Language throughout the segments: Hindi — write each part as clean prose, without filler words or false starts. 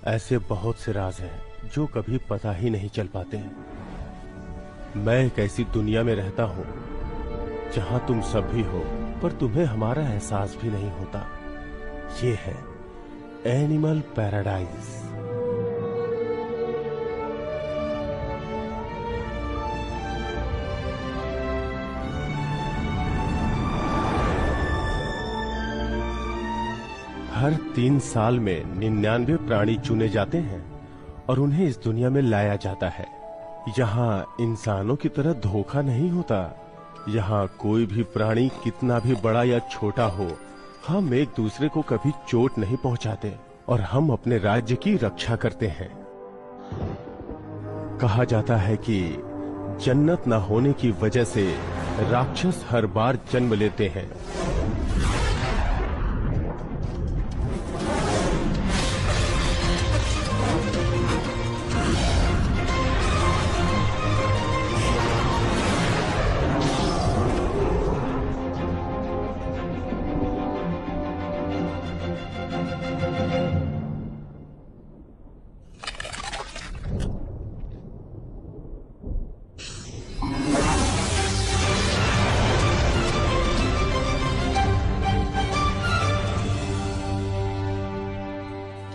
ऐसे बहुत से राज हैं जो कभी पता ही नहीं चल पाते। मैं एक ऐसी दुनिया में रहता हूँ जहाँ तुम सब भी हो पर तुम्हें हमारा एहसास भी नहीं होता। ये है एनिमल पैराडाइज। हर 3 साल में 99 प्राणी चुने जाते हैं और उन्हें इस दुनिया में लाया जाता है। यहाँ इंसानों की तरह धोखा नहीं होता। यहाँ कोई भी प्राणी कितना भी बड़ा या छोटा हो, हम एक दूसरे को कभी चोट नहीं पहुँचाते और हम अपने राज्य की रक्षा करते हैं। कहा जाता है कि जन्नत न होने की वजह से राक्षस हर बार जन्म लेते हैं।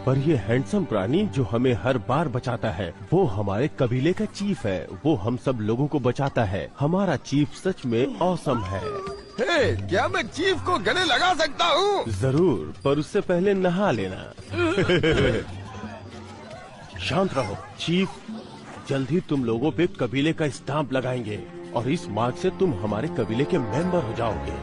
पर ये हैंडसम प्राणी जो हमें हर बार बचाता है वो हमारे कबीले का चीफ है। वो हम सब लोगों को बचाता है। हमारा चीफ सच में ऑसम है। क्या मैं चीफ को गले लगा सकता हूँ? जरूर, पर उससे पहले नहा लेना। शांत रहो चीफ। जल्द ही तुम लोगों पे कबीले का स्टाम्प लगाएंगे और इस मार्क से तुम हमारे कबीले के मेंबर हो जाओगे।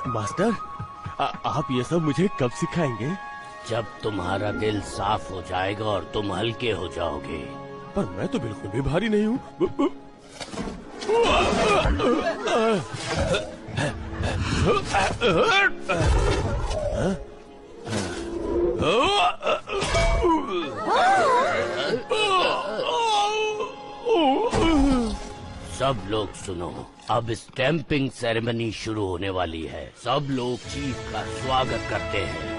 मास्टर, आप ये सब मुझे कब सिखाएंगे? जब तुम्हारा दिल साफ हो जाएगा और तुम हल्के हो जाओगे। पर मैं तो बिल्कुल भी भारी नहीं हूँ। सब लोग सुनो, अब स्टैंपिंग सेरेमनी शुरू होने वाली है। सब लोग चीफ का स्वागत करते हैं।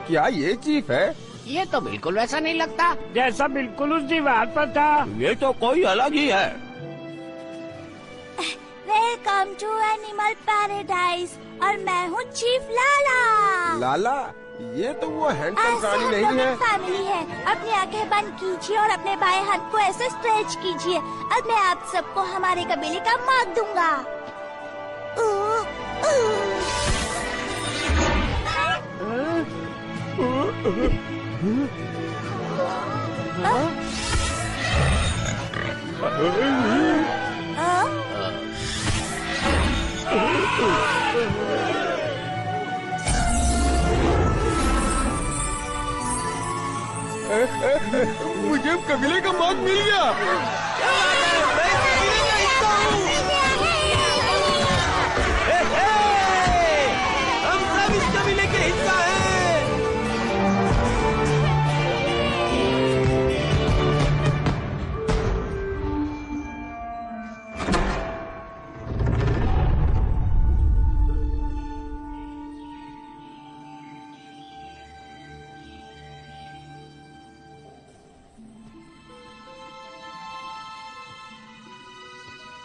क्या ये चीफ है? ये तो बिल्कुल वैसा नहीं लगता जैसा बिल्कुल उस दीवार पर था। ये तो कोई अलग ही है। वेलकम टू एनिमल पैराडाइज और मैं हूँ चीफ लाला। लाला? ये तो वो हैंडसम प्राणी नहीं है। फैमिली है। अपनी आंखें बंद कीजिए और अपने बाएं हाथ को ऐसे स्ट्रेच कीजिए। अब मैं आप सबको हमारे कबीले का मार्क दूंगा। मुझे कबीले का मार्क मिल गया। हम सब इस कबीले के हिस्सा हैं।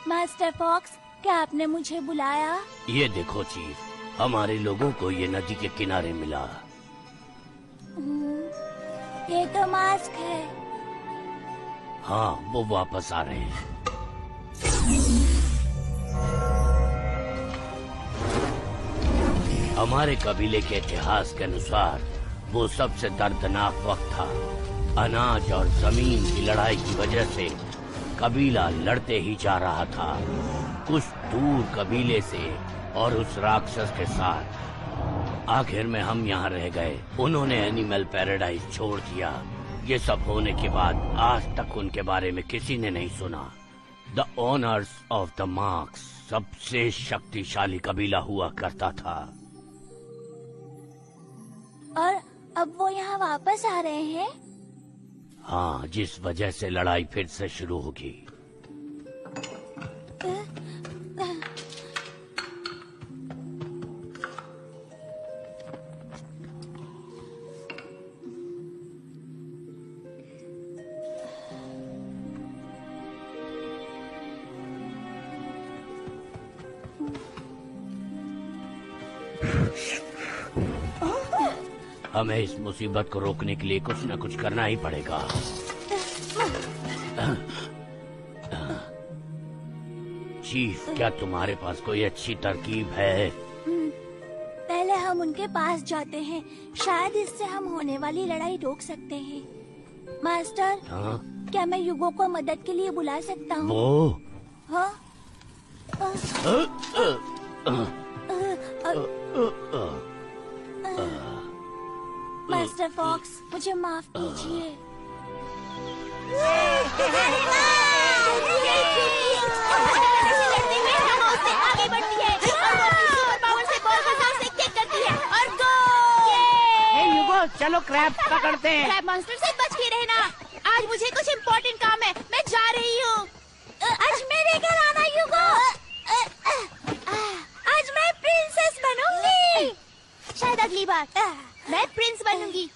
मास्टर फॉक्स, क्या आपने मुझे बुलाया? ये देखो चीफ, हमारे लोगों को ये नदी के किनारे मिला। ये तो मास्क है। हाँ, वो वापस आ रहे हैं। हमारे कबीले के इतिहास के अनुसार वो सबसे दर्दनाक वक्त था। अनाज और जमीन की लड़ाई की वजह से कबीला लड़ते ही जा रहा था, कुछ दूर कबीले से और उस राक्षस के साथ। आखिर में हम यहाँ रह गए। उन्होंने एनिमल पैराडाइज छोड़ दिया। ये सब होने के बाद आज तक उनके बारे में किसी ने नहीं सुना। The owners of the marks सबसे शक्तिशाली कबीला हुआ करता था। और अब वो यहाँ वापस आ रहे हैं? हाँ, जिस वजह से लड़ाई फिर से शुरू होगी। हमें इस मुसीबत को रोकने के लिए कुछ न कुछ करना ही पड़ेगा। चीफ, क्या तुम्हारे पास कोई अच्छी तरकीब है? पहले हम उनके पास जाते हैं, शायद इससे हम होने वाली लड़ाई रोक सकते हैं। मास्टर, हाँ? क्या मैं युगो को मदद के लिए बुला सकता हूँ? वो हाँ? मास्टर फॉक्स, मुझे माफ कीजिए। आगे बढ़ती है और वो अपनी सुपर पावर से बॉल को जोर से किक करती है और गोल। युगो, चलो क्रैब पकड़ते हैं। क्रैब मॉन्स्टर से बच के रहना। आज मुझे कुछ इम्पोर्टेंट काम है, मैं जा रही हूँ। आज मेरे घर आना युगो। आज मैं प्रिंसेस बनूंगी। शायद अगली बार मैं प्रिंस बनूंगी।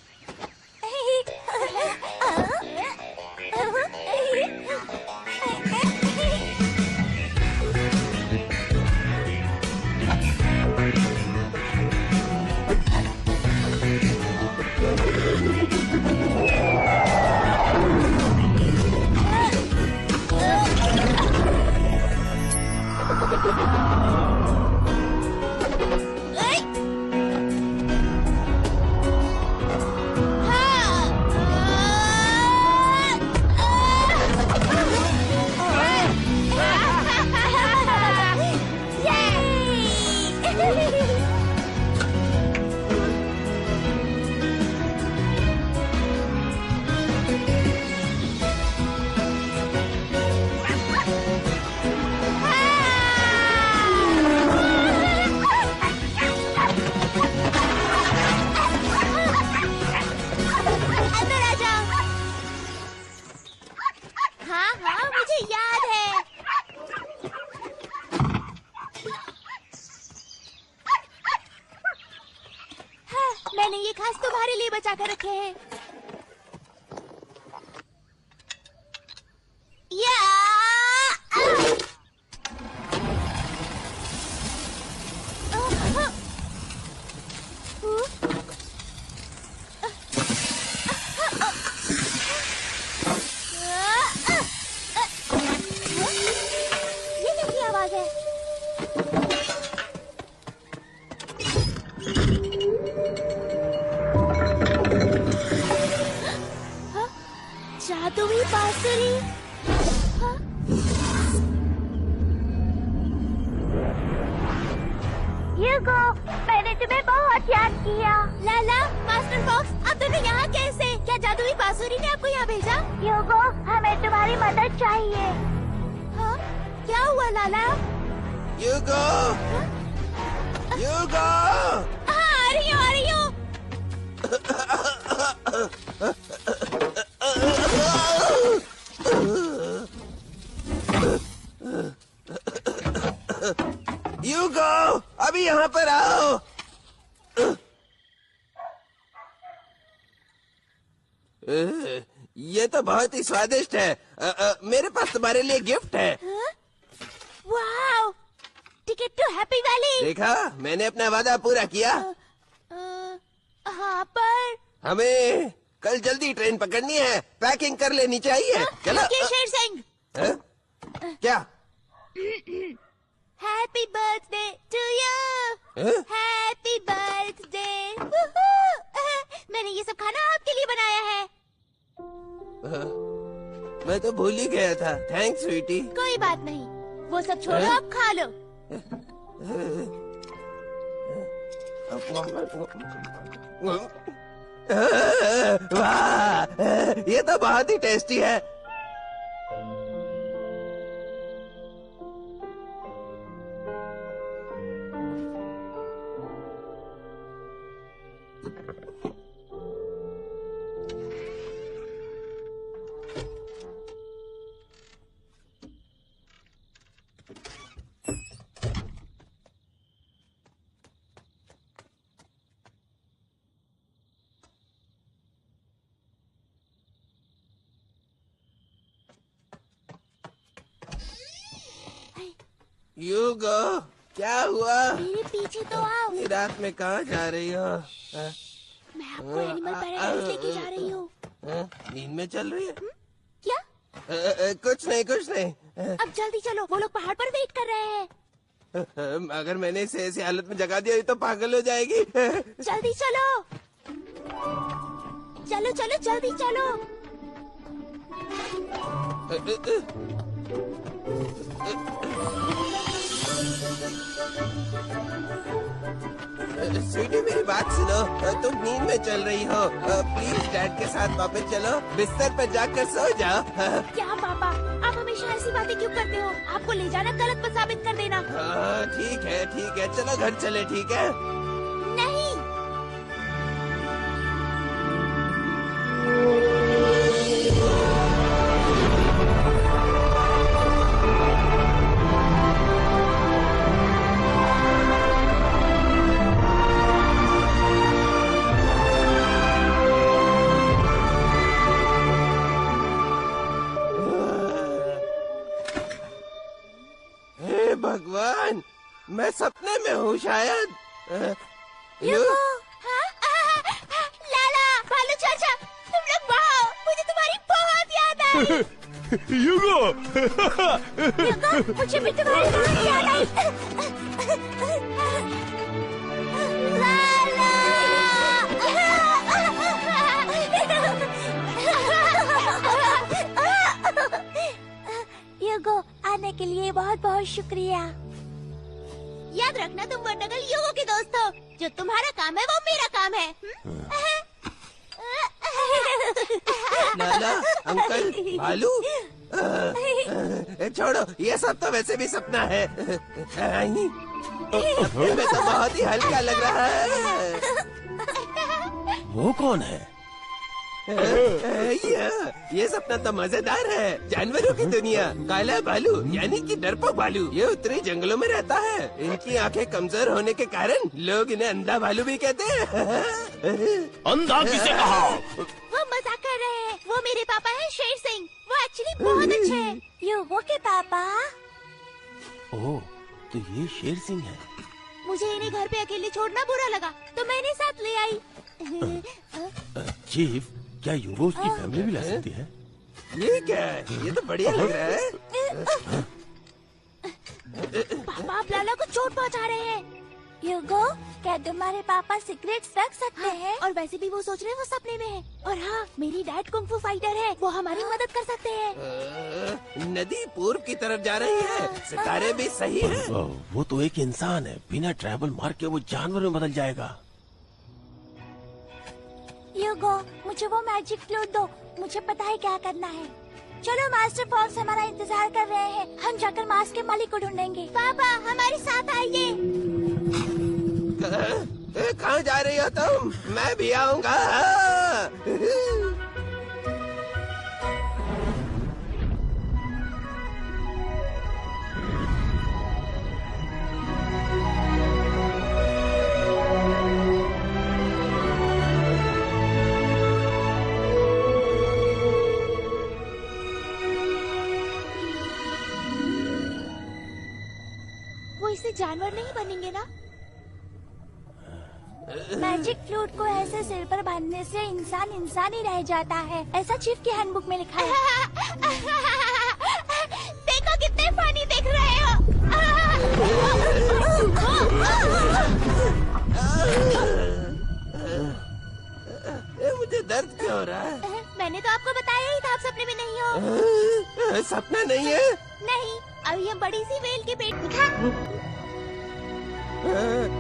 मैंने ये खास तुम्हारे लिए बचा कर रखे हैं। ये कैसी आवाज है? जादुई बांसुरी। युगो, मैंने तुम्हें बहुत याद किया। लाला, मास्टर फॉक्स, अब दोनों यहाँ कैसे? क्या जादुई बांसुरी ने आपको यहाँ भेजा? युगो, हमें तुम्हारी मदद चाहिए। हाँ? क्या हुआ लाला? युगो, युगो। हाँ, आ रही हूँ, आ रही हूँ। युगो, अभी यहाँ पर आओ। ये तो बहुत ही स्वादिष्ट है। मेरे पास तुम्हारे लिए गिफ्ट है। Wow, ticket to Happy Valley. देखा, मैंने अपना वादा पूरा किया। हाँ, पर हमें कल जल्दी ट्रेन पकड़नी है, पैकिंग कर लेनी चाहिए। चलो। शेर सिंह, क्या? Happy birthday to you. Happy happy birthday. मैंने ये सब खाना आपके लिए बनाया है। मैं तो भूल ही गया था। थैंक्स स्वीटी। कोई बात नहीं, वो सब छोड़ो, अब खा लो। वाह, ये तो बहुत ही टेस्टी है। यूगो, क्या हुआ? मेरे पीछे तो आओ। इतनी रात में कहाँ जा रही हो? मैं आपको एनिमल पैराडाइज लेके जा रही हूँ। नींद में चल रही है? क्या? कुछ नहीं, कुछ नहीं। अब जल्दी चलो, वो लोग पहाड़ पर वेट कर रहे हैं। अगर मैंने इसे ऐसी हालत में जगा दिया तो पागल हो जाएगी। जल्दी चलो, चलो चलो जल्दी चलो। स्वीटी, मेरी बात सुनो। तुम नींद में चल रही हो। प्लीज डैड के साथ वापस चलो, बिस्तर पर जाकर सो जाओ। क्या पापा, आप हमेशा ऐसी बातें क्यों करते हो? आपको ले जाना गलत पर साबित कर देना। ठीक है, ठीक है, चलो घर चले, ठीक है? नहीं, भगवान, मैं सपने में हूँ शायद। लाला, भालू चाचा, तुम लोग वाह, मुझे तुम्हारी बहुत याद आई। युगो, मुझे भी तुम्हारी बहुत याद आई। लाला, युगो, आने के लिए बहुत बहुत शुक्रिया। याद रखना, तुम वंडरगर्ल युगो के दोस्त हो। जो तुम्हारा काम है वो मेरा काम है। लाला, अंकल, भालू, छोड़ो, ये सब तो वैसे भी सपना है। सपने में तो बहुत ही हल्का लग रहा है। वो कौन है? ये सपना तो मजेदार है। जानवरों की दुनिया, काला भालू यानी कि डरपोक भालू, ये उत्तरी जंगलों में रहता है। इनकी आंखें कमजोर होने के कारण लोग इन्हें अंधा भालू भी कहते हैं। अंधा किसे कहा? वो मजाक कर रहे हैं। वो मेरे पापा हैं, शेर सिंह। वो एक्चुअली बहुत अच्छे हैं। युगो के पापा। ओह, तो ये शेर सिंह है। मुझे इन्हें घर पे अकेले छोड़ना बुरा लगा, तो मैंने साथ ले आई। चीफ, क्या युगो उसकी फैमिली भी ला सकती है? ये क्या है? ये तो बढ़िया लग रहा है। पापा आप लाला को चोट पहुंचा रहे हैं। युगो, क्या तुम्हारे पापा सिगरेट रख सकते हैं? और वैसे भी वो सोच रहे हैं वो सपने में है। और हाँ, मेरी डैड कुंग फू फाइटर है, वो हमारी मदद कर सकते हैं। नदी पूर्व की तरफ जा रही है, सितारे भी सही है। वो तो एक इंसान है, बिना ट्रैवल मार्क के वो जानवर में बदल जाएगा। युगो, मुझे वो मैजिक फ्लूट दो, मुझे पता है क्या करना है। चलो, मास्टर फॉक्स हमारा इंतजार कर रहे हैं। हम जाकर मास्क के मालिक को ढूंढेंगे। पापा हमारे साथ आइए। कहाँ जा रही हो तुम? मैं भी आऊँगा। वो इससे जानवर नहीं बनेंगे ना? मैजिक फ्लूट को ऐसे सिर पर बांधने से इंसान इंसान ही रह जाता है, ऐसा चीफ की हैंडबुक में लिखा है। देखो कितने फनी दिख रहे हो। सपना नहीं है? नहीं, अभी हम बड़ी सी वेल के पेट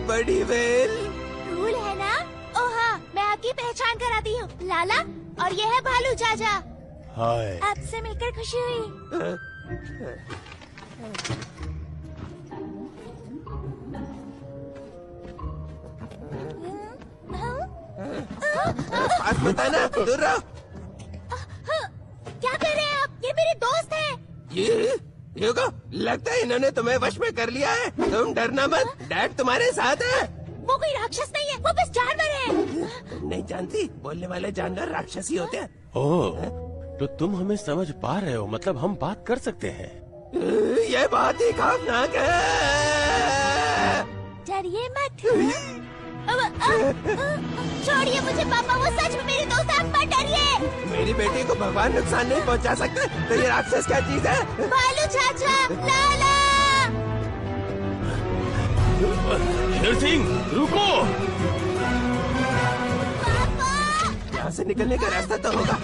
बड़ी वेल। रूल है ना? ओ हाँ, मैं आपकी पहचान कराती हूँ, लाला, और ये है भालू चाचा। हाय। आपसे मिलकर खुशी हुई। पास मत आना, दूर रहो। क्या कर रहे हैं आप? ये मेरे दोस्त हैं। ये युगो, लगता है इन्होंने तुम्हें वश में कर लिया है। तुम डरना मत, डैड तुम्हारे साथ है। वो कोई राक्षस नहीं है, वो बस जानवर है। तुम नहीं जानती, बोलने वाले जानवर राक्षसी होते हैं। ओह, तो तुम हमें समझ पा रहे हो, मतलब हम बात कर सकते हैं। ये बात ही खौफनाक है। डरिए मत। छोड़िए मुझे पापा, वो सच में मेरे दोस्त हैं, आप मत डरिए। मेरी बेटी को भगवान नुकसान नहीं पहुंचा सकते, तो ये राक्षस क्या चीज है? भालू चाचा, लाला। शेर सिंह, रुको। पापा। यहाँ से निकलने का रास्ता तो होगा।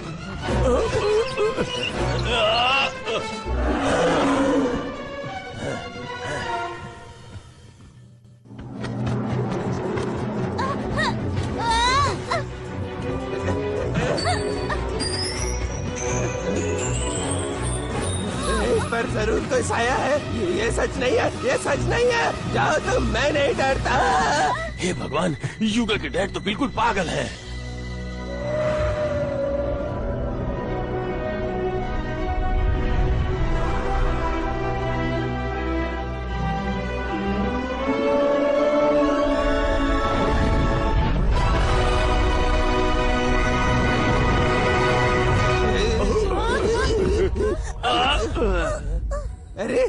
इस पर जरूर कोई साया है। ये सच नहीं है, ये सच नहीं है। जाओ तुम, मैं नहीं डरता। हे भगवान, युगा के डैड तो बिल्कुल पागल है। अरे,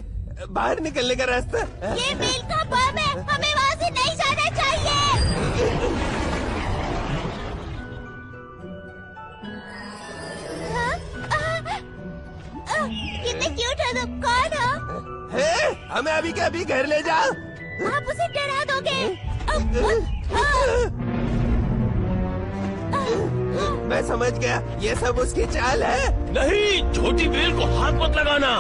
बाहर निकलने का रास्ता। ये बेल का बम है, हमें वहाँ से नहीं जाना चाहिए। कितने क्यूट हो तुम, कौन हो? हे, हमें अभी के अभी घर ले जाओ। आप उसे डरा दोगे। मैं समझ गया, ये सब उसकी चाल है। नहीं, छोटी बेल को हाथ मत लगाना।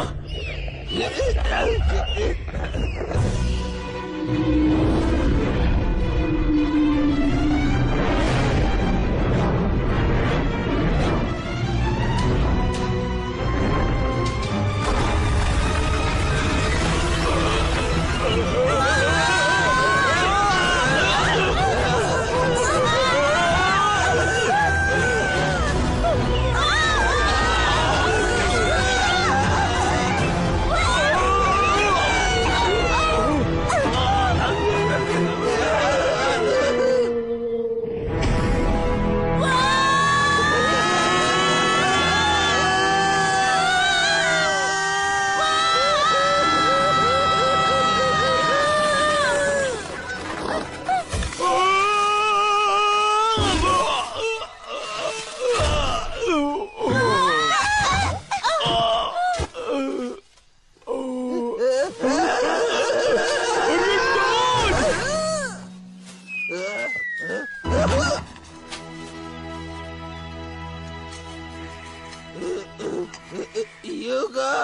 युगा,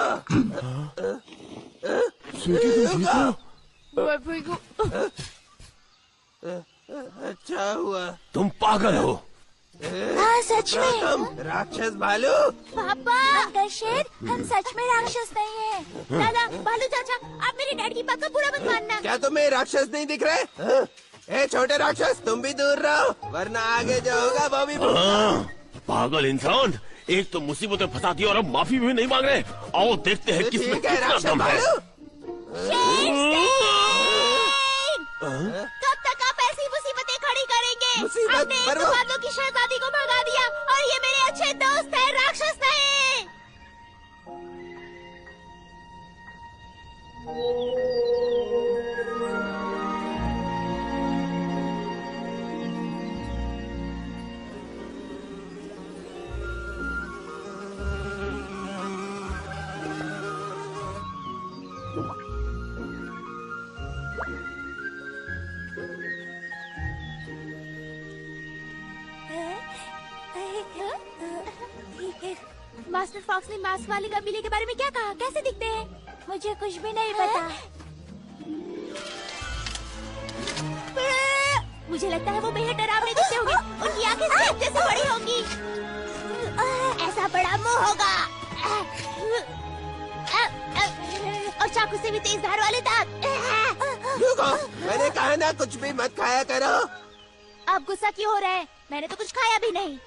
अच्छा हुआ। तुम पागल हो। हाँ सच में। तुम राक्षस भालू। पापा, अंकल शेर, हम सच में राक्षस नहीं हैं। दादा, भालू चाचा, आप मेरे डैड की बात का बुरा मत मानना। क्या तुम्हें राक्षस नहीं दिख रहे? ए छोटे राक्षस, तुम भी दूर रहो, वरना आगे जो होगा वो भी। पागल इंसान, एक तो मुसीबत में फंसा दिया और अब माफी भी नहीं मांग रहे। आओ देखते हैं किसमें ठीक है कितना राक्षस दम है। भालू। कब तक आप ऐसी मुसीबतें खड़ी करेंगे? मुसीबत आपने एक पर तो वो- बादलों की शहजादी को भगा दिया, और ये मेरे अच्छे दोस्त हैं, राक्षस नहीं। मास्टर फॉक्स ने मास्क वाले कबीले के बारे में क्या कहा? कैसे दिखते हैं? मुझे कुछ भी नहीं पता। मुझे लगता है वो बेहद डरावने दिखते होंगे। उनकी आंखें सेब जैसे बड़ी होंगी। ऐसा बड़ा मुंह होगा और चाकू से भी तेज धार वाले दांत। ह्यूगो, मैंने कहा ना कुछ भी मत खाया करो। आप गुस्सा क्यों हो रहे हैं? मैंने तो कुछ खाया भी नहीं।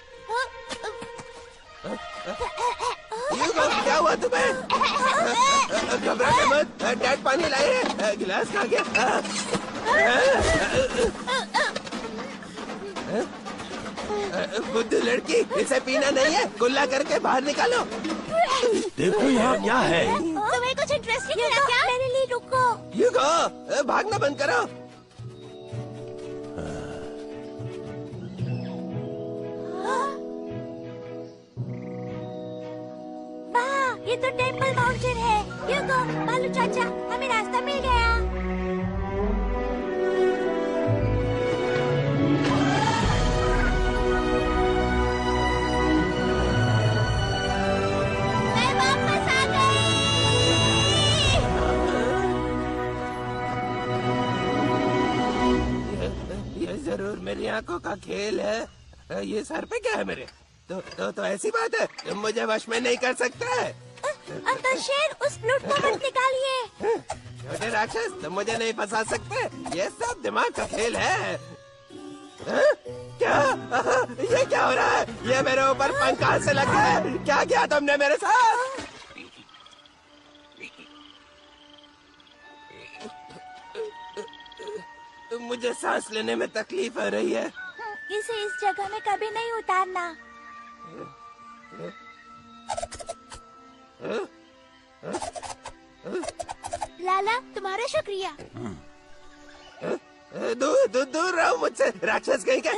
ह्यूगो, क्या हुआ तुम्हें? घबरा मत, डैड पानी लाए हैं। गिलास खा गया। बुद्धू लड़की, इसे पीना नहीं है। कुल्ला करके बाहर निकालो। देखो यहाँ क्या है। तुम्हें कुछ इंटरेस्टिंग है क्या? मेरे लिए रुको। ह्यूगो, भागना बंद करो। वाह, ये तो टेम्पल माउंटेन है। ह्यूगो, भालू चाचा, हमें रास्ता मिल गया। मैं वापस आ गई। ये जरूर मेरी आंखों का खेल है। ये सर पे क्या है मेरे? तो ऐसी बात है, तुम मुझे वश में नहीं कर सकते। अंकल शेर, उस फ्लूट को मत निकालिए। छोटे राक्षस, तुम मुझे नहीं फंसा सकते। ये सब दिमाग का खेल है। क्या? ये क्या हो रहा है? ये मेरे ऊपर पंख कहाँ से लगा है? क्या किया तुमने मेरे साथ? मुझे सांस लेने में तकलीफ हो रही है। इसे इस जगह में कभी नहीं उतारना। लाला, तुम्हारा शुक्रिया। दूर रहो मुझसे, राक्षस कहीं का।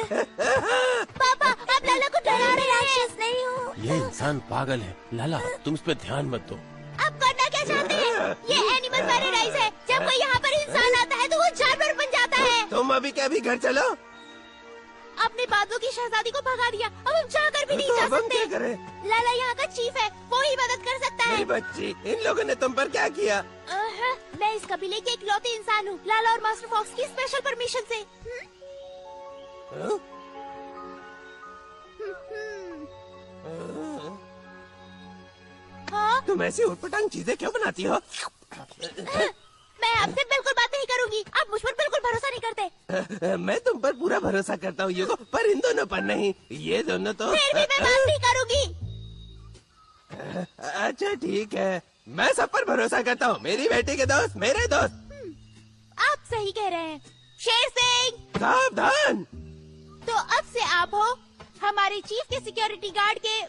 पापा, आप लाला को डरा रहे हैं। राक्षस नहीं हूँ। ये इंसान पागल है। लाला, तुम इस पे ध्यान मत दो। आप करना क्या चाहते हैं? ये एनिमल पैराडाइज है। जब कोई यहाँ पर इंसान आता है तो वो जानवर बन जाता है। तुम अभी के अभी घर चलो। आपने बादलों की शहजादी को भगा दिया। अब हम चाहकर भी नहीं तो जा अब हम सकते। क्या करें? लाला यहाँ का चीफ है, वो ही मदद कर सकता है। मेरी बच्ची, इन लोगों ने तुम पर क्या किया? मैं इस कबीले के इकलौते इंसान हूँ, लाला और मास्टर फॉक्स की स्पेशल परमिशन से। हाँ? तुम ऐसी उटपटांग चीजें क्यों बनाती हो? मैं आपसे बिल्कुल बात नहीं करूंगी। आप मुझ पर बिल्कुल भरोसा नहीं करते। मैं तुम पर पूरा भरोसा करता हूँ ह्यूगो, पर इन दोनों पर नहीं। ये दोनों तो फिर भी मैं बात नहीं करूंगी। अच्छा ठीक है, मैं सब पर भरोसा करता हूँ। मेरी बेटी के दोस्त मेरे दोस्त। आप सही कह रहे हैं। शेर सिंह, सावधान। तो अब से आप हो हमारे चीफ के सिक्योरिटी गार्ड के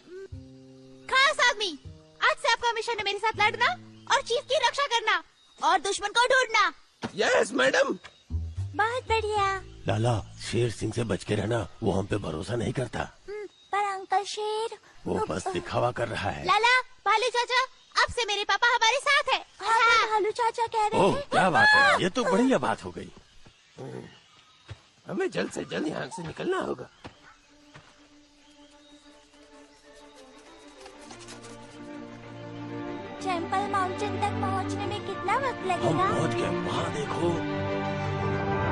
खास आदमी। आज से आपका मिशन है मेरे साथ लड़ना और चीफ की रक्षा करना और दुश्मन को ढूंढना। Yes madam. बहुत बढ़िया। लाला, शेर सिंह से बच के रहना। वो हम पे भरोसा नहीं करता। पर अंकल शेर, वो बस दिखावा कर रहा है। लाला, भालू चाचा, अब से मेरे पापा हमारे साथ है। हाँ, भालू चाचा कह रहे ओह, हैं। क्या बात है। ये तो बढ़िया बात हो गई। हमें जल्द से जल्द यहाँ से निकलना होगा। टेम्पल माउंटेन तक पहुँचने में कितना वक्त हम लगेगा? पहुंच गए। वहाँ देखो।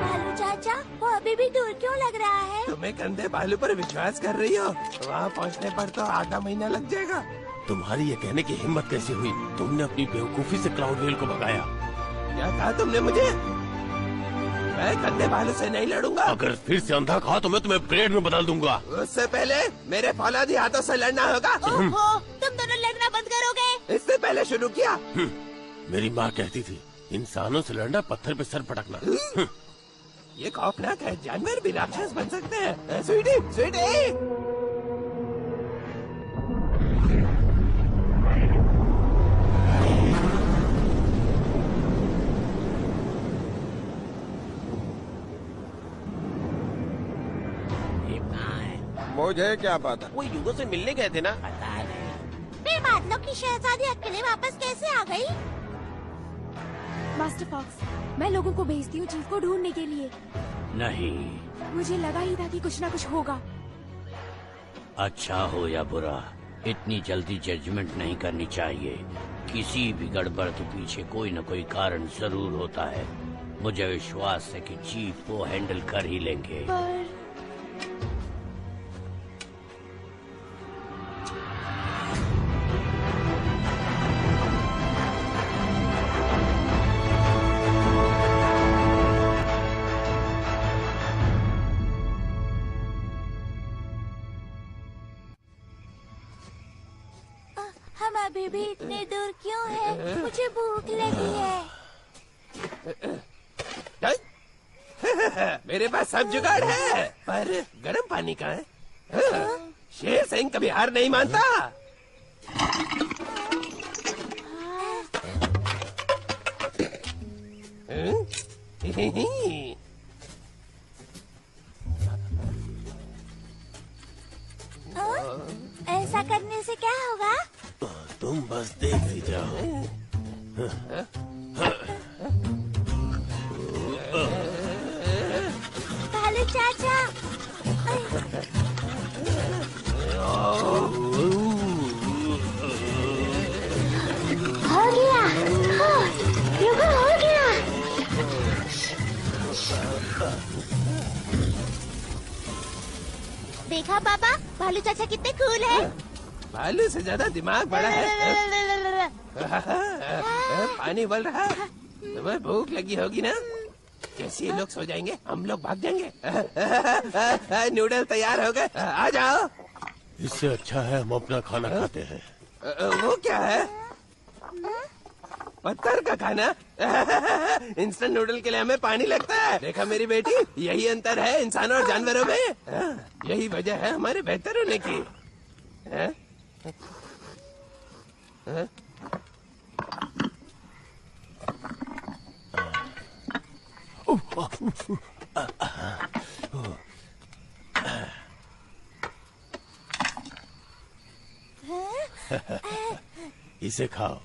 भालू चाचा, वो अभी भी दूर क्यों लग रहा है? तुम्हें कंधे भालू पर विश्वास कर रही हो? वहाँ पहुँचने पर तो आधा महीना लग जाएगा। तुम्हारी ये कहने की हिम्मत कैसे हुई? तुमने अपनी बेवकूफी से क्लाउड वेल को भगाया। क्या कहा तुमने मुझे? मैं कंधे भालू से नहीं लड़ूंगा। अगर फिर से अंधा कहा तो मैं तुम्हें ब्लेड में बदल दूंगा। उससे पहले मेरे फौलादी हाथों से लड़ना होगा। ओहो, तुम दोनों लड़ना बंद करोगे? इससे पहले शुरू किया। मेरी माँ कहती थी, इंसानों से लड़ना पत्थर पे सर पटकना। ये खौफनाक है, जानवर भी राक्षस बन सकते हैं। स्वीटी, स्वीटी। मुझे क्या पता? वो युगो से मिलने गए थे ना। पता नहीं। फिर बादलों की शहजादी अकेले वापस कैसे आ गई? मास्टर फॉक्स, मैं लोगों को भेजती हूँ चीफ को ढूंढने के लिए। नहीं, मुझे लगा ही था कि कुछ ना कुछ होगा। अच्छा हो या बुरा, इतनी जल्दी जजमेंट नहीं करनी चाहिए। किसी भी गड़बड़ के पीछे कोई न कोई कारण जरूर होता है। मुझे विश्वास है कि चीफ वो हैंडल कर ही लेंगे। हम अभी भी इतने दूर क्यों हैं? मुझे भूख लगी है। मेरे पास सब जुगाड़ है, पर गर्म पानी का है। शेर सिंह कभी हार नहीं मानता। ऐसा करने से क्या होगा? तुम बस देख ही जाओ। भालू चाचा, हो गया। युगो हो गया। देखा पापा, भालू चाचा कितने कूल है। भालू से ज्यादा दिमाग बड़ा है। पानी उबल रहा। तुम्हें भूख लगी होगी ना? जैसे ये लोग सो जाएंगे हम लोग भाग जाएंगे। नूडल तैयार हो गए, आ जाओ। इससे अच्छा है हम अपना खाना खाते हैं। वो क्या है? पत्थर का खाना। इंस्टेंट नूडल के लिए हमें पानी लगता है। देखा मेरी बेटी, यही अंतर है इंसानों और जानवरों में। यही वजह है हमारे बेहतर होने की। इसे खाओ।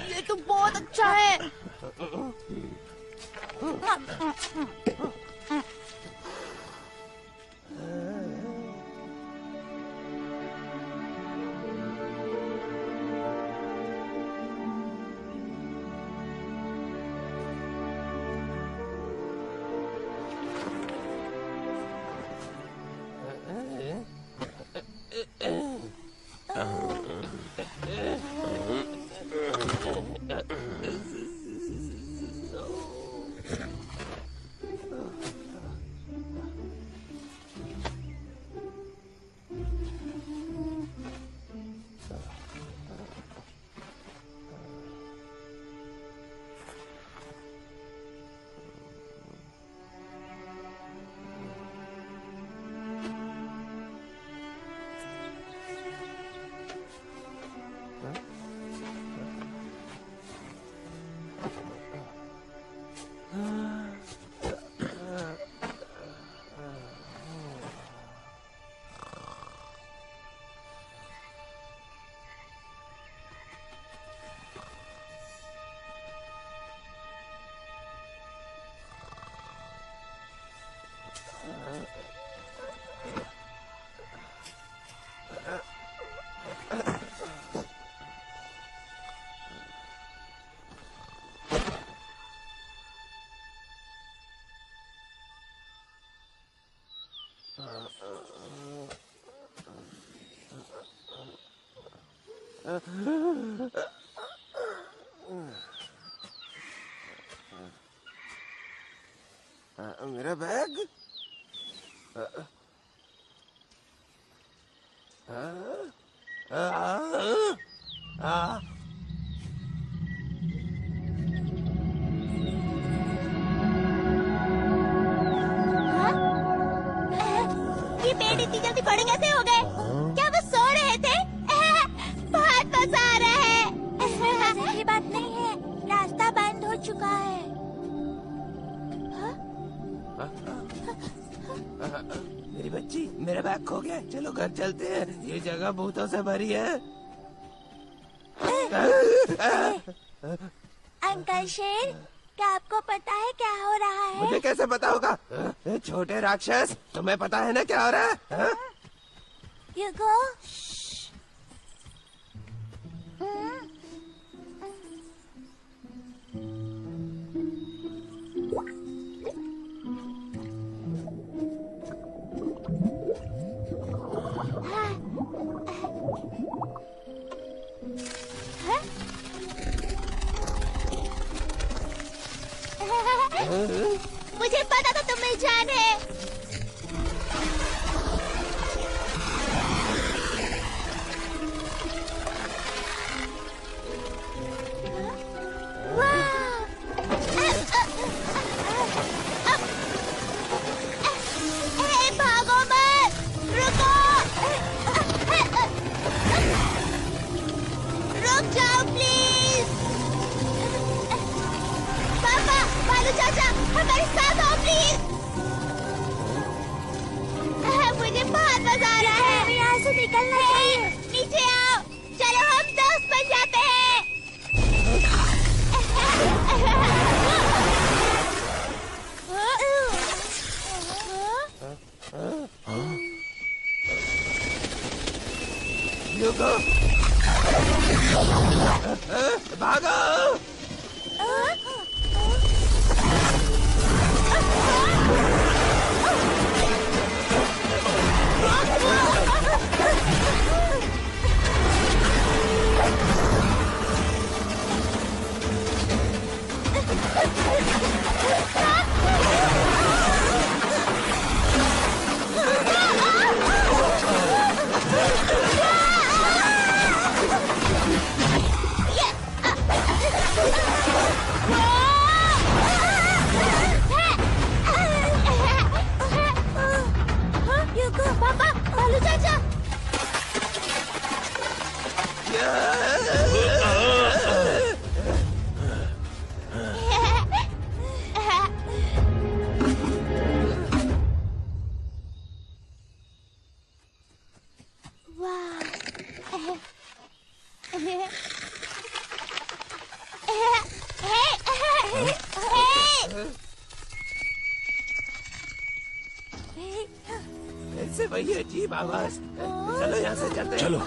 ये तो बहुत अच्छा है। मेरा बैग। ये पेड़ इतनी जल्दी बड़े कैसे हो गए? क्या वो सो रहे थे? बहुत मजा आ रहा है। इसमें मजे की बात नहीं है, रास्ता बंद हो चुका है। मेरी बच्ची, मेरा बैग खो गया। चलो घर चलते हैं, ये जगह भूतों से भरी है। अंकल शेर, क्या आपको पता है क्या हो रहा है? मुझे कैसे पता होगा? छोटे राक्षस, तुम्हें पता है ना क्या हो रहा है? यूगो, मुझे पता था तुम्हें जान है। भागो मत, रुको, रुक जाओ प्लीज। पापा, बालू चाचा, हमारे साथ आओ प्लीज। मुझे बहुत मजा आ रहा है। हमें यहाँ से निकलना चाहिए। नीचे आओ, चलो हम दोस्त बन जाते हैं। यूगो, भागो। यूगो, पापा, बालू चाचा। ऐसे वही अजीब आवाज। चलो यहाँ से चलते हैं। चलो।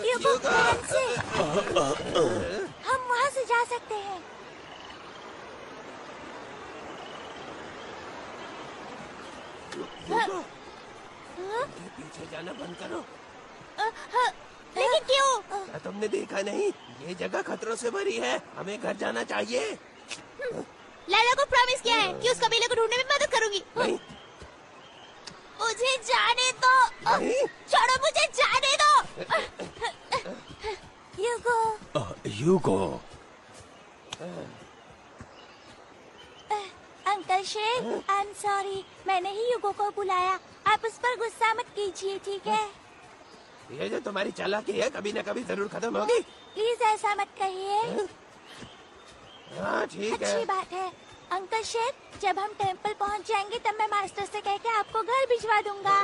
यूगो, ध्यान से। हम वहाँ से जा सकते हैं। यूगो, ये पीछे जाना बंद करो। लेकिन क्यों? क्या तुमने देखा नहीं? ये जगह खतरों से भरी है, हमें घर जाना चाहिए। लैला को प्रॉमिस किया है कि उस कबीले को ढूंढने में मदद करूंगी। नहीं, मुझे जाने दो। नहीं। छोड़ो, मुझे जाने दो। यूगो, यूगो, अंकल शेर, आई एम सॉरी, मैंने ही यूगो को बुलाया। आप उस पर गुस्सा मत कीजिए, ठीक है? ये जो तुम्हारी चालाकी है कभी न कभी जरूर खत्म होगी। प्लीज ऐसा मत कहिए। हाँ ठीक है। अच्छी बात है। अंकल शेर, जब हम टेंपल पहुंच जाएंगे तब मैं मास्टर से कह के आपको घर भिजवा दूंगा।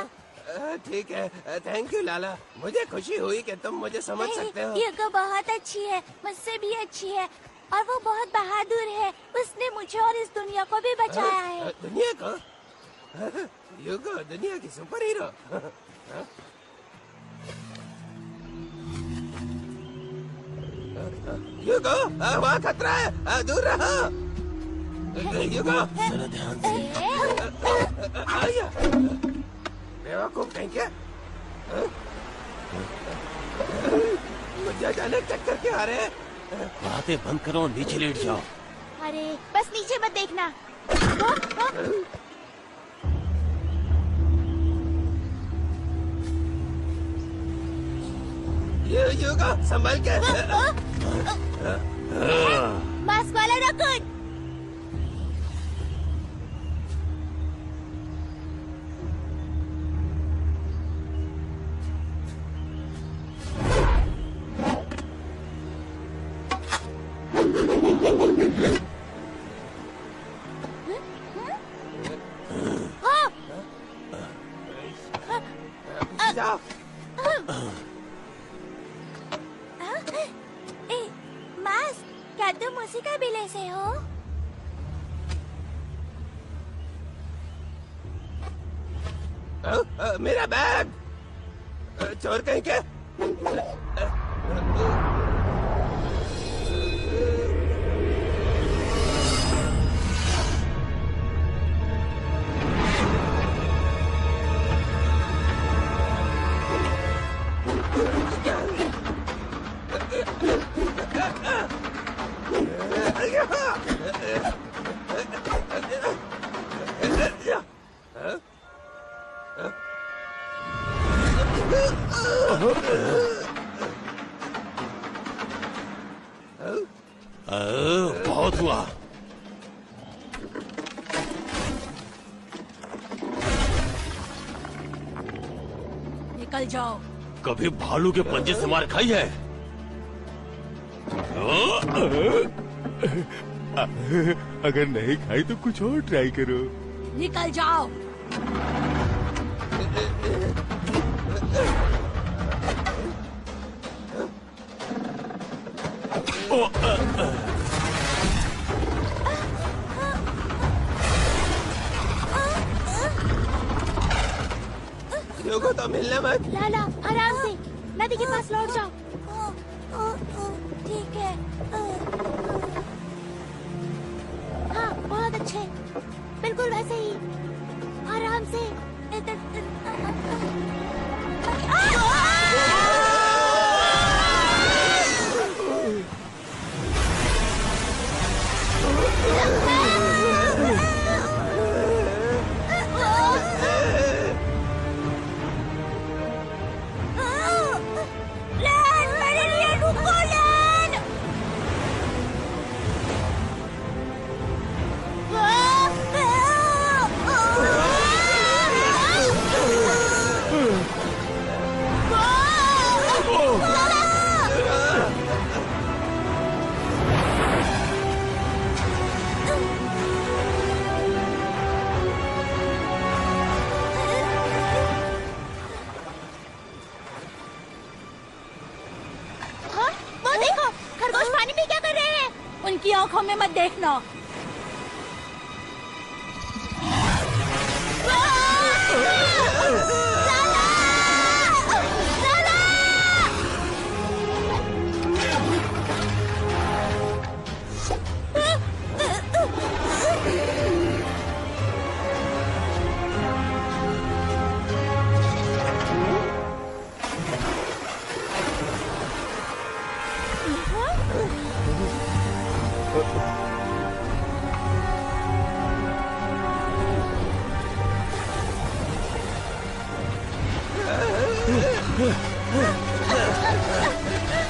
ठीक है, थैंक यू लाला। मुझे खुशी हुई कि तुम मुझे समझ सकते हो। यूगो बहुत अच्छी है, मुझसे भी अच्छी है, और वो बहुत बहादुर है। उसने मुझे और इस दुनिया को भी बचाया है। दुनिया को? यूगो दुनिया की सुपर हीरो। यूगो, वहाँ खतरा है, दूर रहो। यूगो, जरा ध्यान से। आया। बेवकूफ नहीं क्या? मुझे अचानक चक्कर क्यों आ रहे हैं? बातें बंद करो, नीचे लेट जाओ। अरे बस नीचे मत देखना। यूगो, संभल के। मास्क वाला रकुन। जाओ। मास, क्या तुम उसी कबीले से हो? मेरा बैग चोर कहीं के। बहुत हुआ। निकल जाओ। कभी भालू के पंजे से मार खाई है? अगर नहीं खाई तो कुछ और ट्राई करो। निकल जाओ। योगो तो मिलना मत। लाला आराम से नदी के पास लौट जाओ। ठीक है। हाँ बहुत अच्छे, बिल्कुल वैसे ही। आराम से। उनकी आंखों में मत देखना।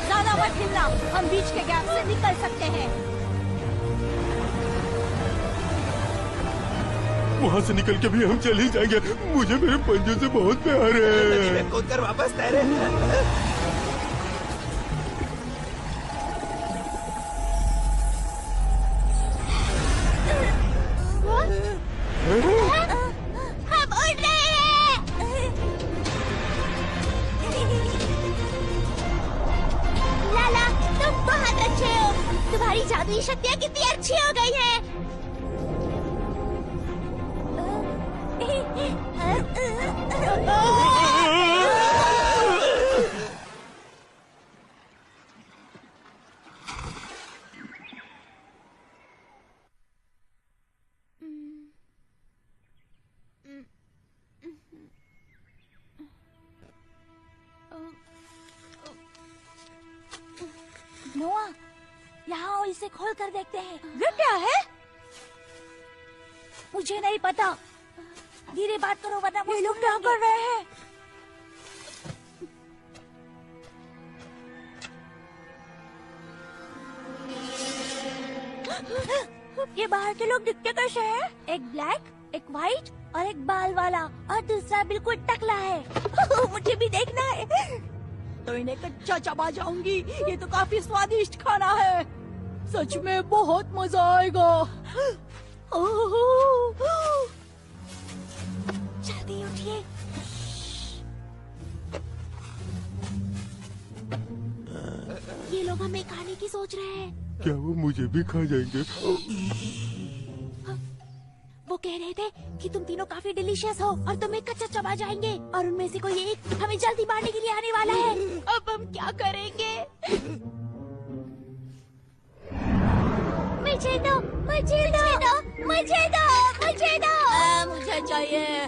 ज्यादा मत हिलना, हम बीच के गैप से निकल सकते हैं। वहाँ से निकल के भी हम चल ही जाएंगे। मुझे मेरे पंजों से बहुत प्यार नदी में है। कूदकर वापस तैरे। हम उड़ रहे हैं। लाला तुम बहुत अच्छे हो। तुम्हारी जादुई शक्तियाँ कितनी अच्छी हो गई है। नोआ, यहाँ आओ, इसे खोल कर देखते हैं। ये क्या है? मुझे नहीं पता। धीरे बात करो वरना ये लोग क्या कर रहे हैं? ये बाहर के लोग दिखते कैसे हैं? एक ब्लैक, एक व्हाइट और एक बाल वाला, और दूसरा बिल्कुल टकला है। मुझे भी देखना है। तो इन्हें कच्चा चबा जाऊंगी। ये तो काफी स्वादिष्ट खाना है। सच में बहुत मजा आएगा। जल्दी उठिए। हमें खाने की सोच रहे हैं। क्या वो मुझे भी खा जाएंगे? वो कह रहे थे कि तुम तीनों काफी डिलीशियस हो और तुम्हें कच्चा चबा जाएंगे और उनमें से कोई एक हमें जल्दी मारने के लिए आने वाला है। अब हम क्या करेंगे? मुझे दो, मुझे दो, मुझे दो, मुझे दो। मुझे चाहिए।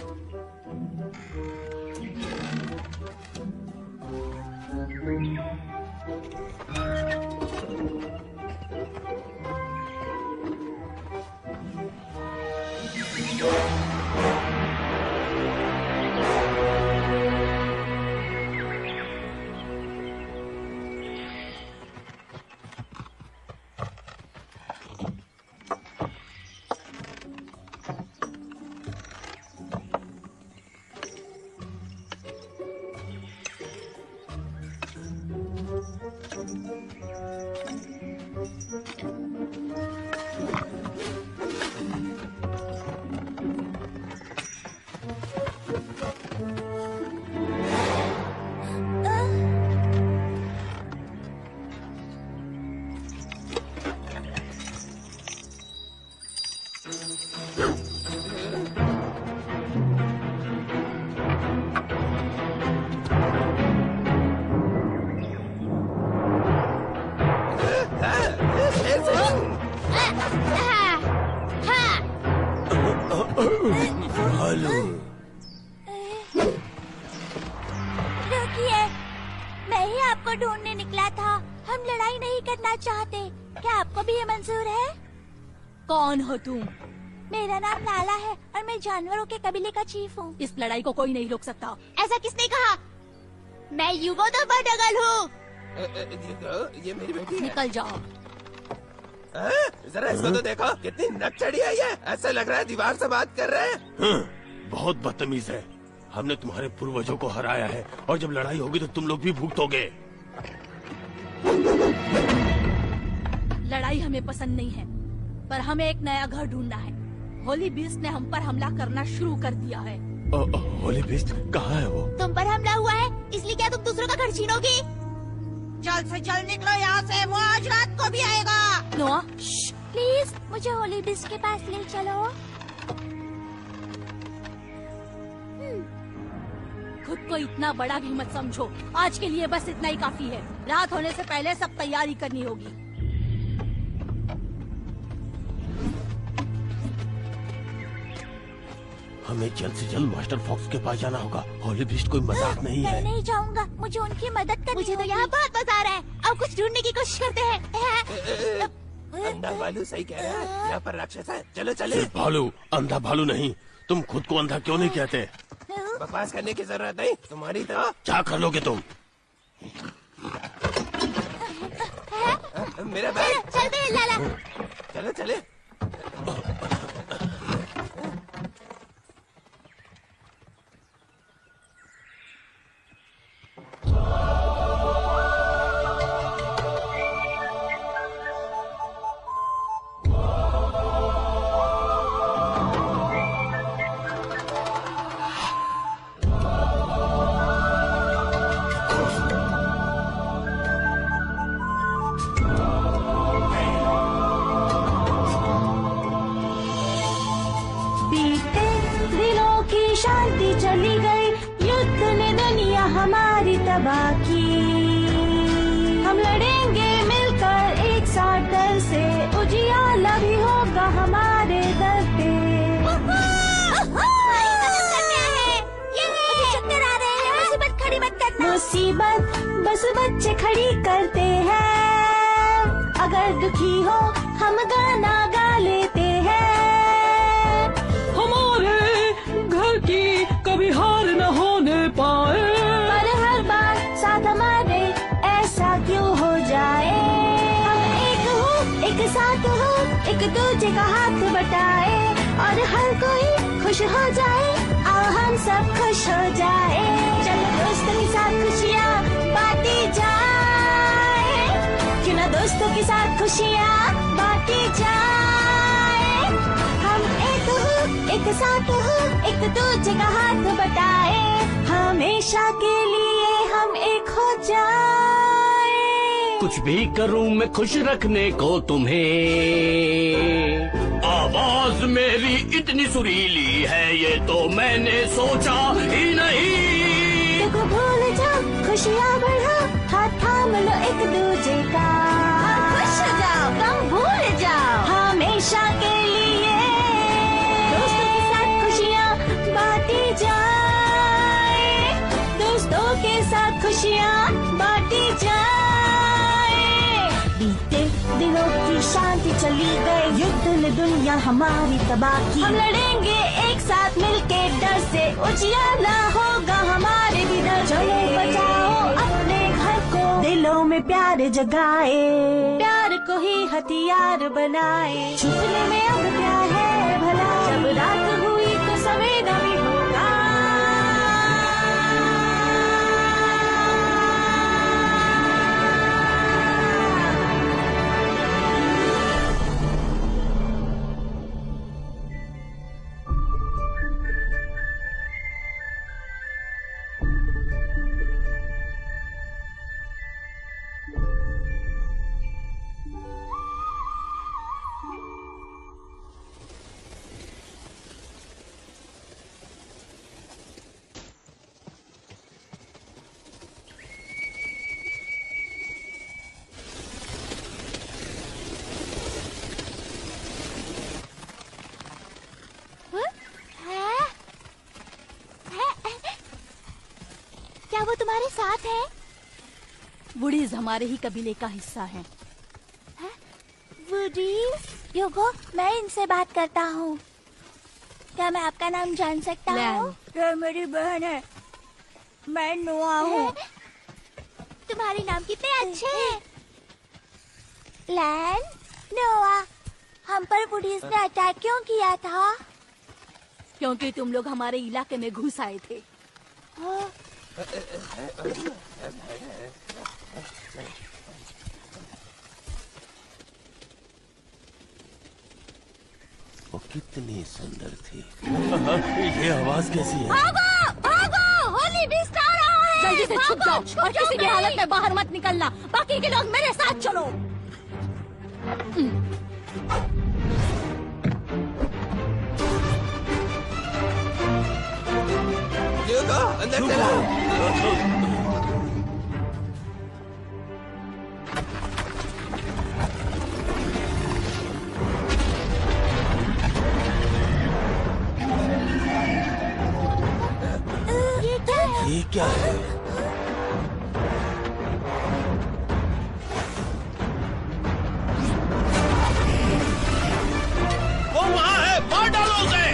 रुकिए, मैं ही आपको ढूंढने निकला था। हम लड़ाई नहीं करना चाहते। क्या आपको भी ये मंजूर है? कौन हो तुम? मेरा नाम लाला है और मैं जानवरों के कबीले का चीफ हूँ। इस लड़ाई को कोई नहीं रोक सकता। ऐसा किसने कहा? मैं युगो तो बडगल हूँ। ये मेरी बेटी है। निकल जाओ। जरा इसको तो देखो, कितनी नक चढ़ी है ये। ऐसा लग रहा है दीवार से बात कर रहे हैं। बहुत बदतमीज है। हमने तुम्हारे पूर्वजों को हराया है और जब लड़ाई होगी तो तुम लोग भी भुगतोगे। लड़ाई हमें पसंद नहीं है, पर हमें एक नया घर ढूंढना है। होली बीस्ट ने हम पर हमला करना शुरू कर दिया है। होली बीस्ट कहाँ है वो? तुम पर हमला हुआ है, इसलिए क्या तुम दूसरों का घर छीनोगी? जल्द से जल्द निकलो यहाँ से, वो आज रात को भी आएगा। नोआ, प्लीज मुझे होली बीस्ट के पास ले चलो। खुद को इतना बड़ा भी मत समझो। आज के लिए बस इतना ही काफी है। रात होने से पहले सब तैयारी करनी होगी। हमें जल्द से जल्द मास्टर फॉक्स के पास जाना होगा। होली बीस्ट कोई मजाक नहीं है। मैं नहीं जाऊंगा, मुझे उनकी मदद करनी मुझे तो यहाँ बहुत मजा आ रहा है। अब कुछ ढूंढने की कोशिश करते हैं। अंधा भालू सही कह रहा है, यहाँ पर राक्षस है। चलो चले। भालू, अंधा भालू नहीं। तुम खुद को अंधा क्यों नहीं कहते? बकवास करने की जरूरत नहीं, तुम्हारी तो। क्या कर लोगे तुम? मेरा बैग। चलते हैं लाला। चलो चले। शांति चली गई, युद्ध ने दुनिया हमारी तबाह की। हम लड़ेंगे मिलकर एक साथ डर से, उजियाला भी होगा हमारे दर पे। चक्कर आ रहे हैं, मुसीबत खड़ी मत करना। मुसीबत बस बच्चे खड़ी करते हैं। अगर दुखी हो हम गाना गा लेते हैं। की कभी हार न होने पाए, पर हर बार साथ हमारे ऐसा क्यों हो जाए। हम एक हो, एक साथ हो, एक दूजे का हाथ बटाए और हर कोई खुश हो जाए। आओ हम सब खुश हो जाए। चलो दोस्तों के साथ खुशियाँ बांटी जाए। क्यों ना दोस्तों के साथ खुशियाँ बांटी जाए। हम एक हो, एक साथ हो, एक दूजे का हाथ बटाए। हमेशा के लिए हम एक हो जाए। कुछ भी करूं मैं खुश रखने को तुम्हें। आवाज मेरी इतनी सुरीली है ये तो मैंने सोचा ही नहीं। देखो भूल जाओ खुशियाँ बढ़ा, हाथ थाम लो एक दूजे का। खुश हो जाओ, गम भूल जाओ हमेशा के लिए। दोस्तों के साथ खुशियाँ बांटी जाए, दोस्तों के साथ खुशियाँ बांटी जाए। बीते दिनों की शांति चली गई, युद्ध ने दुनिया हमारी तबाह की। हम लड़ेंगे एक साथ मिलके डर से, उजियारा होगा हमारे भी डर। चलो बचाओ अपने घर को, दिलों में प्यार जगाए, प्यार को ही हथियार बनाए। छुपने में अब क्या है भला, जब रात हुई तो सवेरा भी होगा। क्या वो तुम्हारे साथ है? वुडीज हमारे ही कबीले का हिस्सा है। वुडीज? योगो, मैं इनसे बात करता हूँ। क्या मैं आपका नाम जान सकता हूँ? ये मेरी बहन है, मैं नोआ हूँ। तुम्हारे नाम कितने अच्छे हैं। लैन, नोआ, हम पर वुडीज ने अटैक क्यों किया था? क्योंकि तुम लोग हमारे इलाके में घुस आए थे। वो कितनी सुंदर थी। ये आवाज कैसी है? भागो, भागो, होली डिस्ट आ रहा है। जल्दी से छुप जाओ और किसी भी हालत में बाहर मत निकलना। बाकी के लोग मेरे साथ चलो। ह्यूगो, अंदर चलो। ये क्या है? वो वहाँ है, मार डालो उसे।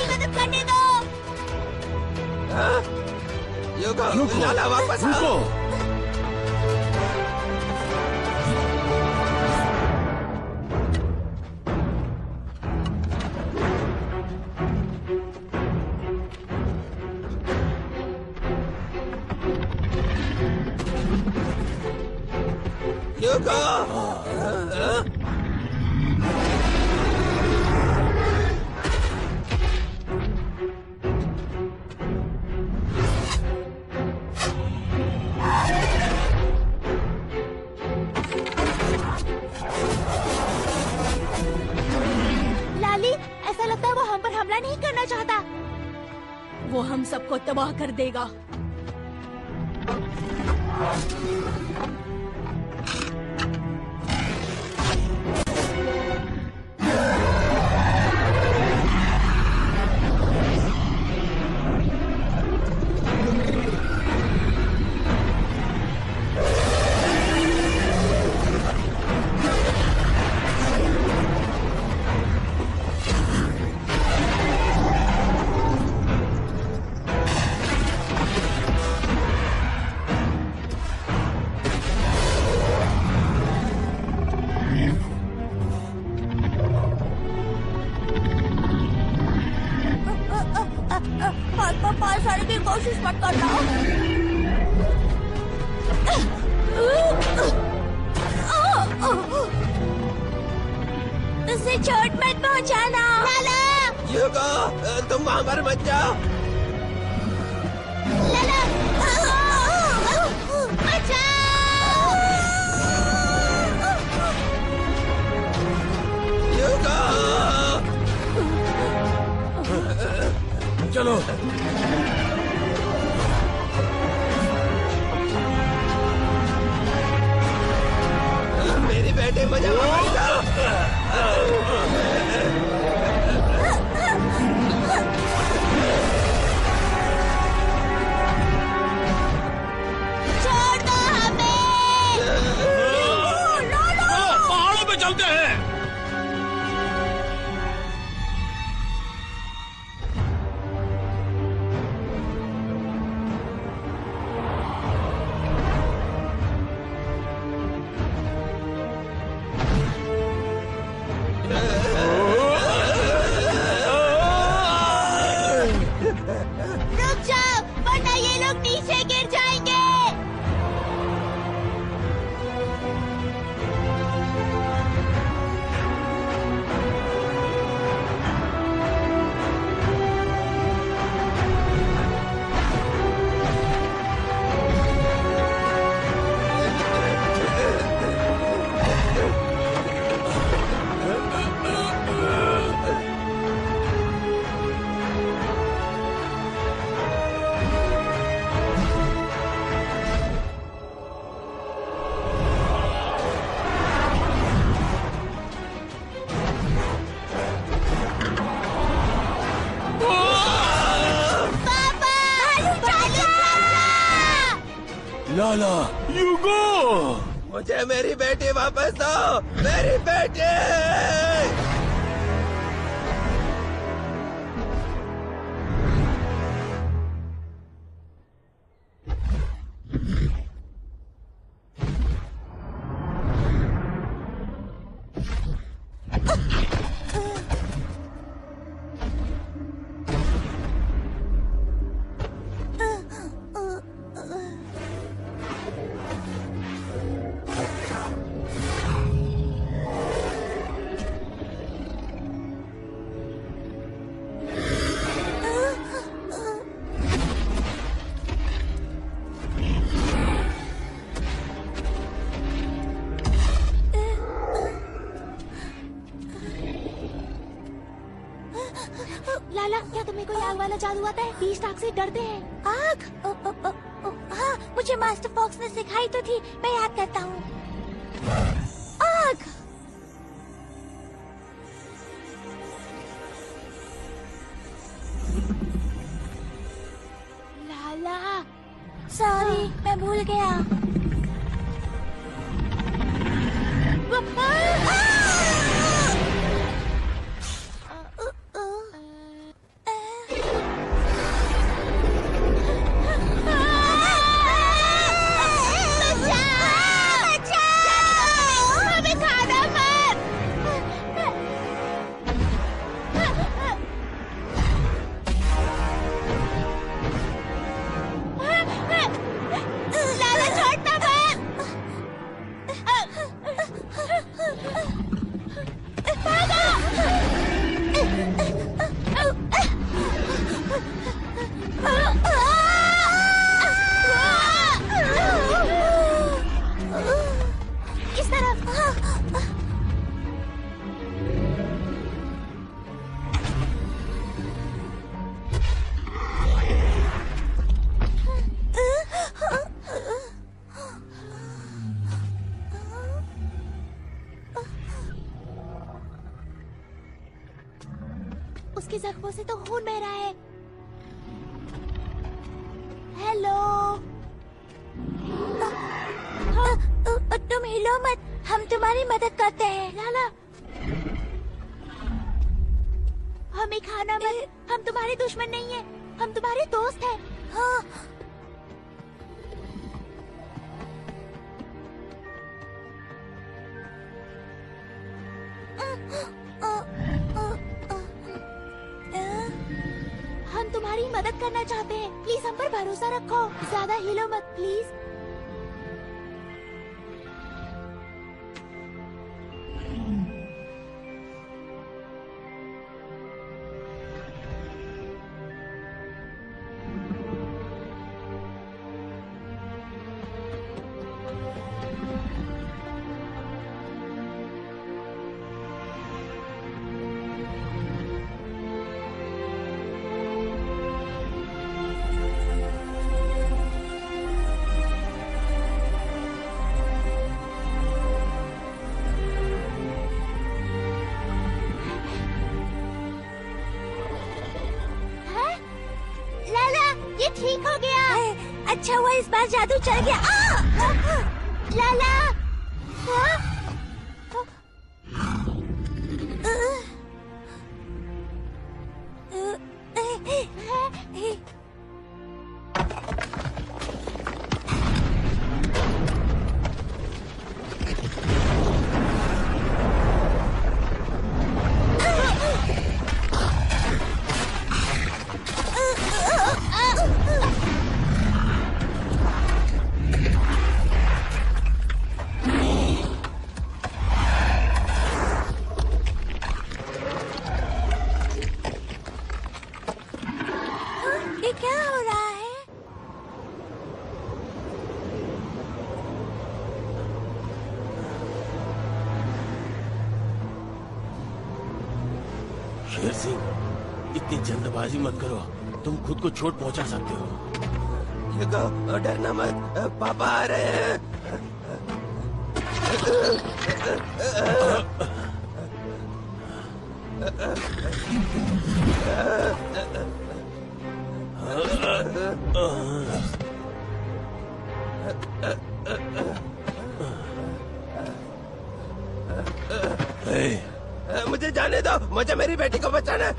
मदद करने दो। ह्यूगो, लाला वापस आओ। ह्यूगो, लाली, ऐसा लगता है वो हम पर हमला नहीं करना चाहता। वो हम सबको तबाह कर देगा। मत करना। उसे चोट मत पहुंचाना। लाला युगो, तुम वहाँ पर मत जाओ। लाला बचाओ। युगो, चलो। मेरी बेटे मुझे वापस दो। छोड़ दो हमें। पहाड़ों पे चलते हैं। रुक जाओ वरना ये लोग नीचे गिर जाएंगे। लाला, युगो, मुझे मेरी बेटी वापस दो। मेरी बेटी। लाला क्या तुम्हें कोई आग वाला जादू आता है? बीस्ट आग से डरते हैं। आग? हाँ मुझे मास्टर फॉक्स ने सिखाई तो थी, मैं याद करता हूँ। आग। लाला सॉरी मैं भूल गया। इस तरफ। उसके जख्मों से तो खून बह रहा है। हेलो। तुम हिलो मत, हम तुम्हारी मदद करते हैं। लाला हमें खाना मत, हम तुम्हारे दुश्मन नहीं है, हम तुम्हारे दोस्त हैं। हाँ हम तुम्हारी मदद करना चाहते हैं। प्लीज हम पर भरोसा रखो, ज्यादा हिलो मत प्लीज। ठीक हो गया। अच्छा हुआ इस बार जादू चल गया। लाला शेर सिंह, इतनी जल्दबाजी मत करो, तुम खुद को चोट पहुंचा सकते हो। ह्यूगो, डरना मत, पापा आ रहे हैं। मुझे जाने दो, मुझे मेरी बेटी को बचाना।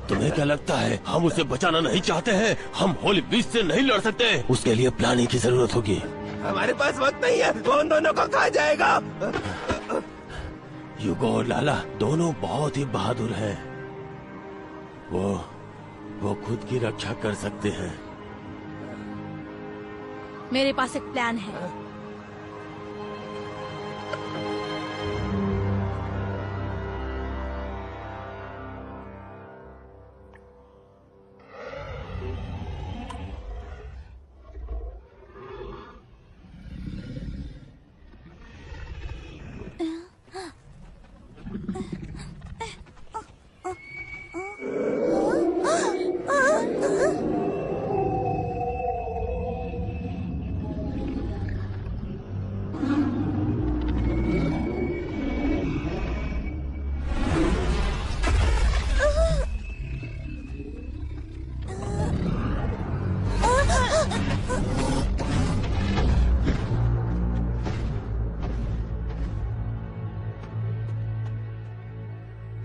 तुम्हें क्या लगता है हम उसे बचाना नहीं चाहते हैं? हम होली बीच से नहीं लड़ सकते, उसके लिए प्लानिंग की जरूरत होगी। हमारे पास वक्त नहीं है, वो उन दोनों को खा जाएगा। ह्यूगो और लाला दोनों बहुत ही बहादुर हैं। वो खुद की रक्षा कर सकते हैं। मेरे पास एक प्लान है।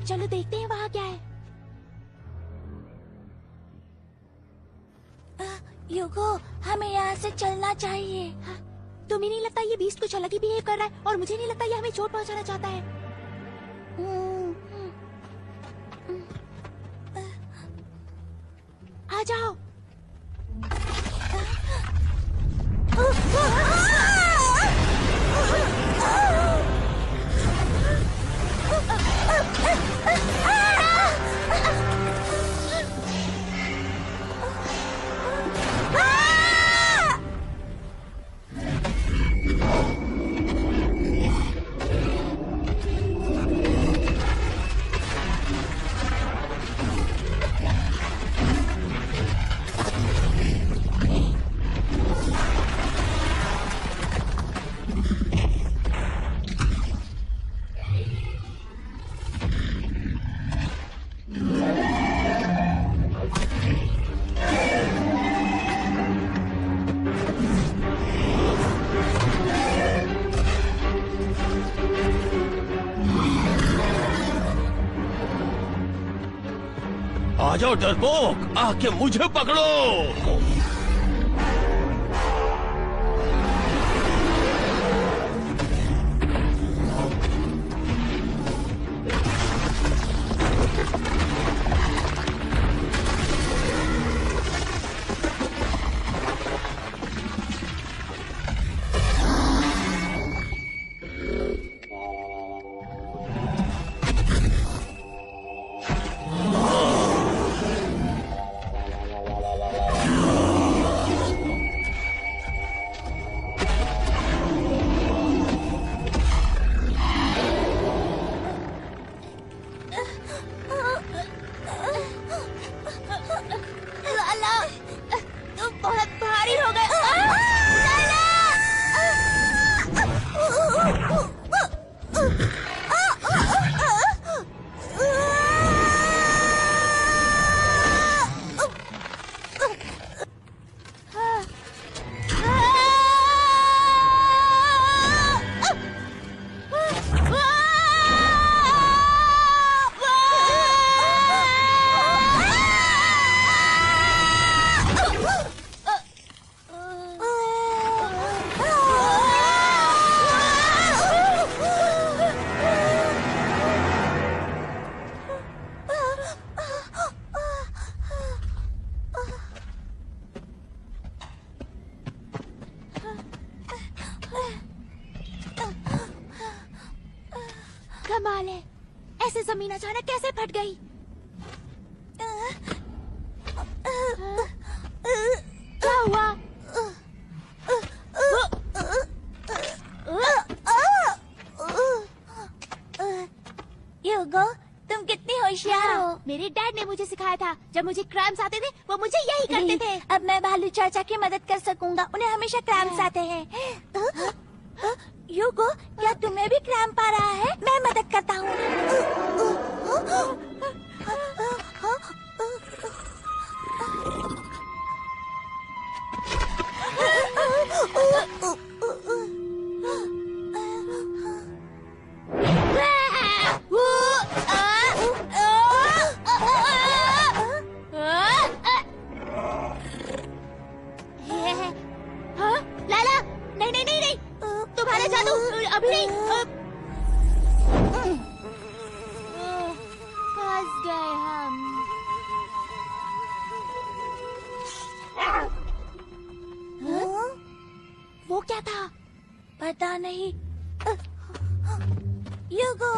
चलो देखते हैं वहाँ क्या है। ह्यूगो, हमें यहाँ से चलना चाहिए। हाँ, तुम्हें नहीं लगता ये बीस्ट कुछ अलग ही बिहेव कर रहा है? और मुझे नहीं लगता ये हमें चोट पहुँचाना चाहता है। आ जाओ। आ जाओ डरपोक, आके मुझे पकड़ो। कमाल है, ऐसे जमीन अचानक कैसे फट गई? क्या हुआ? ह्यूगो, तुम कितनी होशियार हो। मेरे डैड ने मुझे सिखाया था, जब मुझे क्रैम्स आते थे वो मुझे यही करते थे। अब मैं भालू चाचा की मदद कर सकूंगा, उन्हें हमेशा क्रैम्स आते हैं। ह्यूगो, क्या तुम्हें भी क्रैम्प आ रहा है? मैं मदद करता हूँ। लाला, नहीं नहीं नहीं नहीं, तुम्हारा जादू अभी नहीं। फंस गए हम। वो क्या था? पता नहीं। ह्यूगो,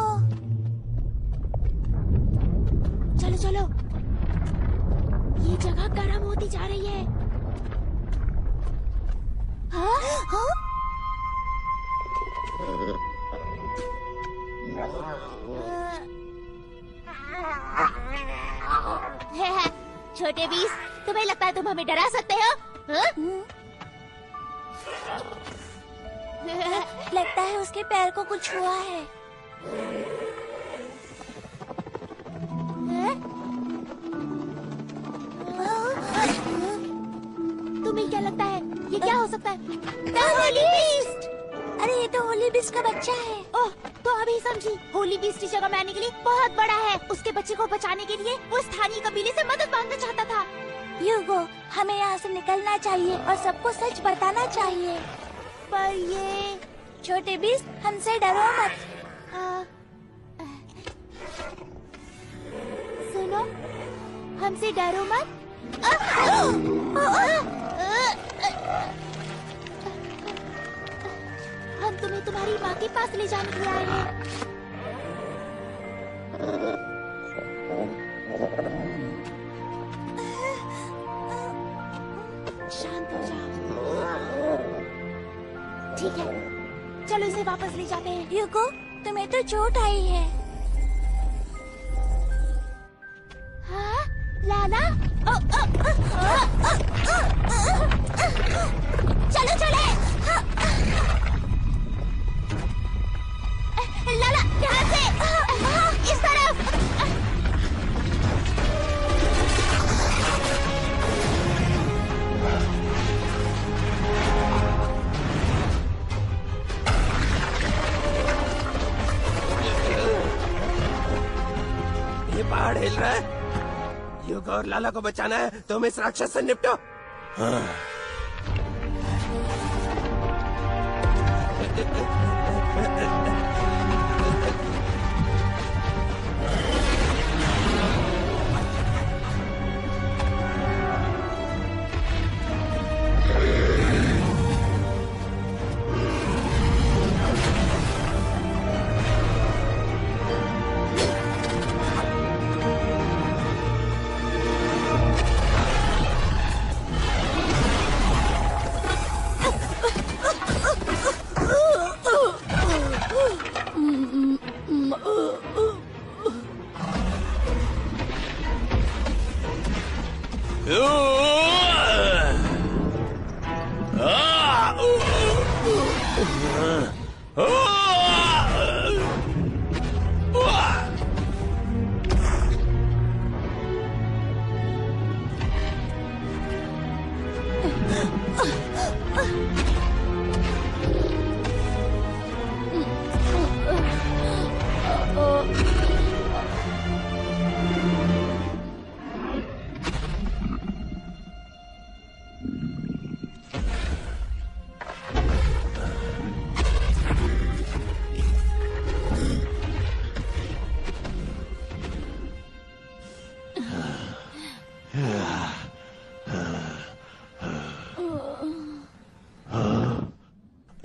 चलो चलो, ये जगह गर्म होती जा रही है। हाँ? हाँ? छोटे बीस, तुम्हें लगता है तुम हमें डरा सकते हो? हाँ? लगता है उसके पैर को कुछ हुआ है। तुम्हें क्या लगता है ये क्या हो सकता है? होली बीस्ट! अरे ये तो होली बीस्ट का बच्चा है। ओह, तो अभी समझी। होली बीस्ट की जगह में आने के लिए बहुत बड़ा है। उसके बच्चे को बचाने के लिए वो स्थानीय कबीले से मदद मांगना चाहता था। ह्यूगो, हमें यहाँ से निकलना चाहिए और सबको सच बताना चाहिए। पर ये छोटे बीस्ट, हमसे डरो मत। सुनो, हमसे डरो मत। हम तुम्हें तुम्हारी माँ के पास ले जाने के लिए आए हैं। शांत हो जाओ। ठीक है, चलो इसे वापस ले जाते हैं। ह्यूगो, तुम्हें तो चोट आई है। हाँ, लाला? चलो चले। लाला, ध्यान से, इस तरफ। ये पहाड़ हिल रहा है। ह्यूगो और लाला को बचाना है, तुम इस राक्षस से निपटो।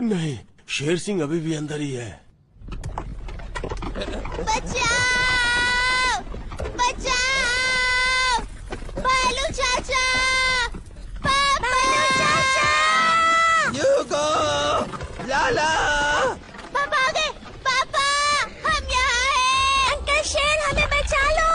नहीं, शेर सिंह अभी भी अंदर ही है। बचाओ! बचाओ! बालू चाचा! पापा! बालू चाचा! यूगो, लाला, पापा आ गए! पापा! हम यहाँ हैं! अंकल शेर, हमें बचा लो!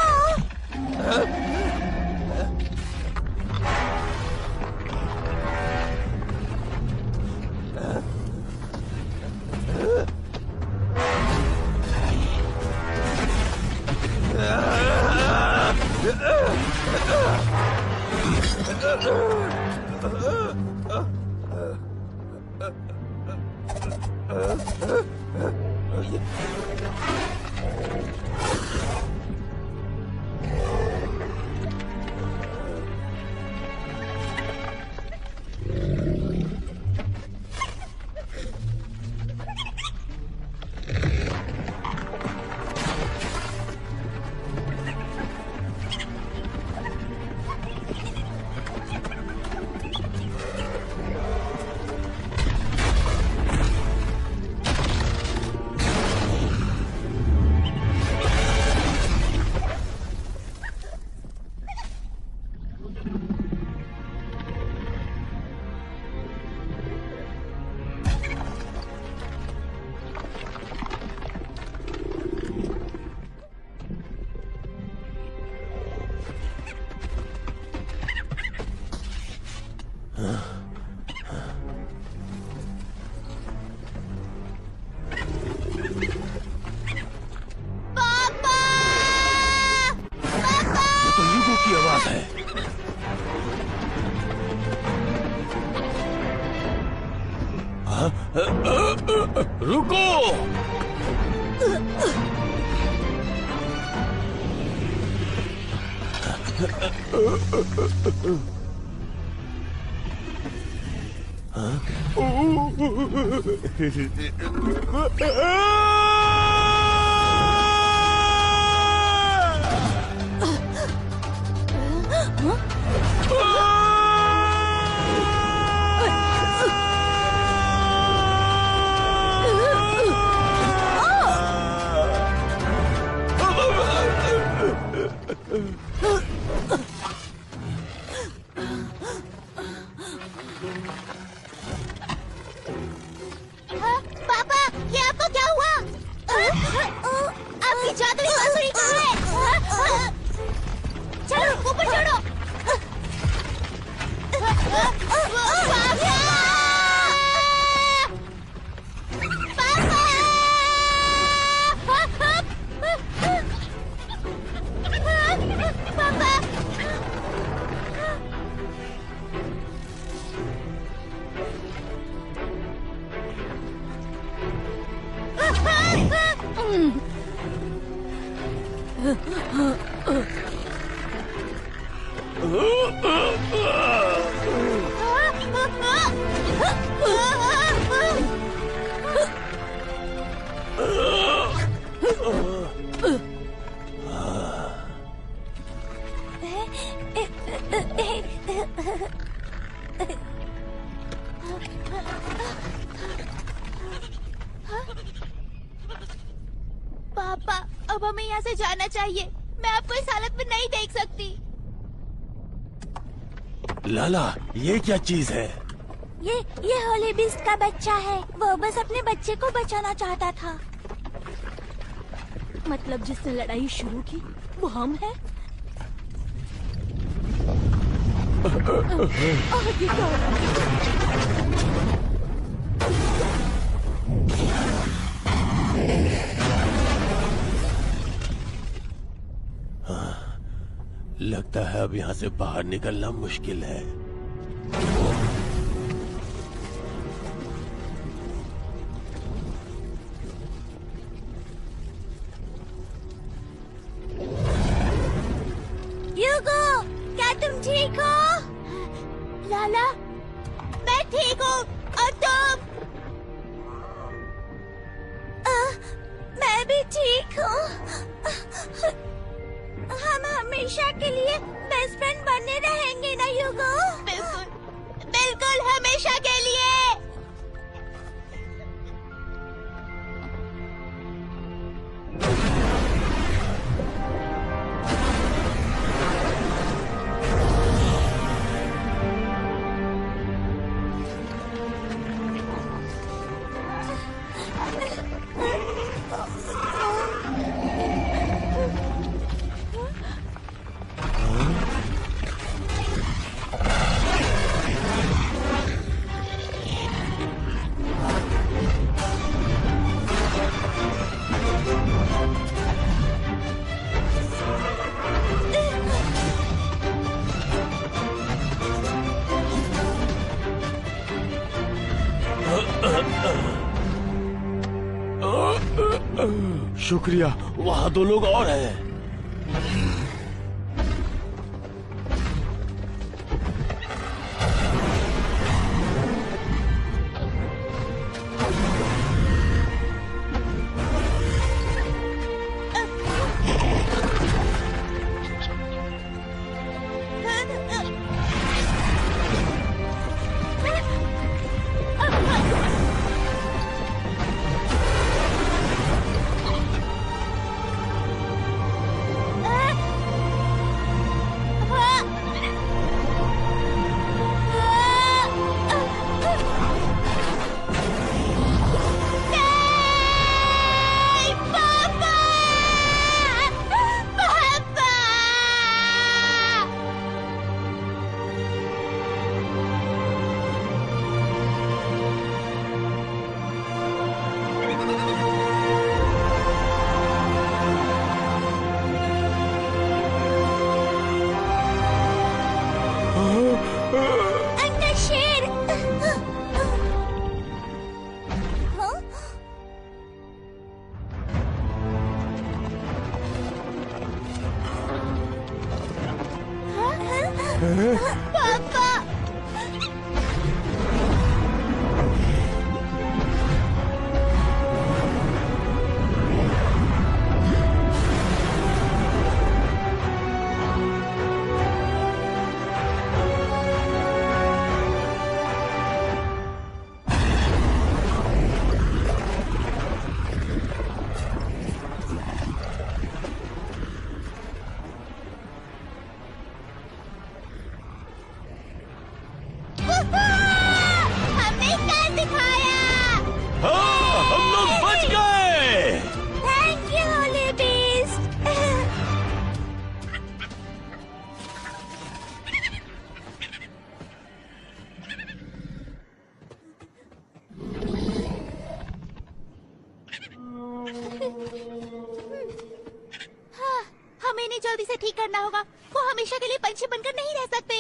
रुको! पापा, ये आपको क्या हुआ? आपकी जादुई बांसुरी कहाँ है? चलो ऊपर चढ़ो। पापा, अब हमें यहाँ से जाना चाहिए। मैं आपको इस हालत में नहीं देख सकती। लाला, ये क्या चीज है? ये होली बिस्ट का बच्चा है। वो बस अपने बच्चे को बचाना चाहता था। मतलब जिसने लड़ाई शुरू की वो हम हैं। लगता है अब यहाँ से बाहर निकलना मुश्किल है। यूगो, क्या तुम ठीक हो? लाला, मैं ठीक हूँ। और तुम? मैं भी ठीक हूँ। हम हमेशा के लिए बेस्ट फ्रेंड बने रहेंगे ना यूगो? बिल्कुल, बिल्कुल हमेशा के लिए। शुक्रिया, वहाँ 2 लोग और हैं। हमें इन्हें जल्दी से ठीक करना होगा। वो हमेशा के लिए पंछी बनकर नहीं रह सकते।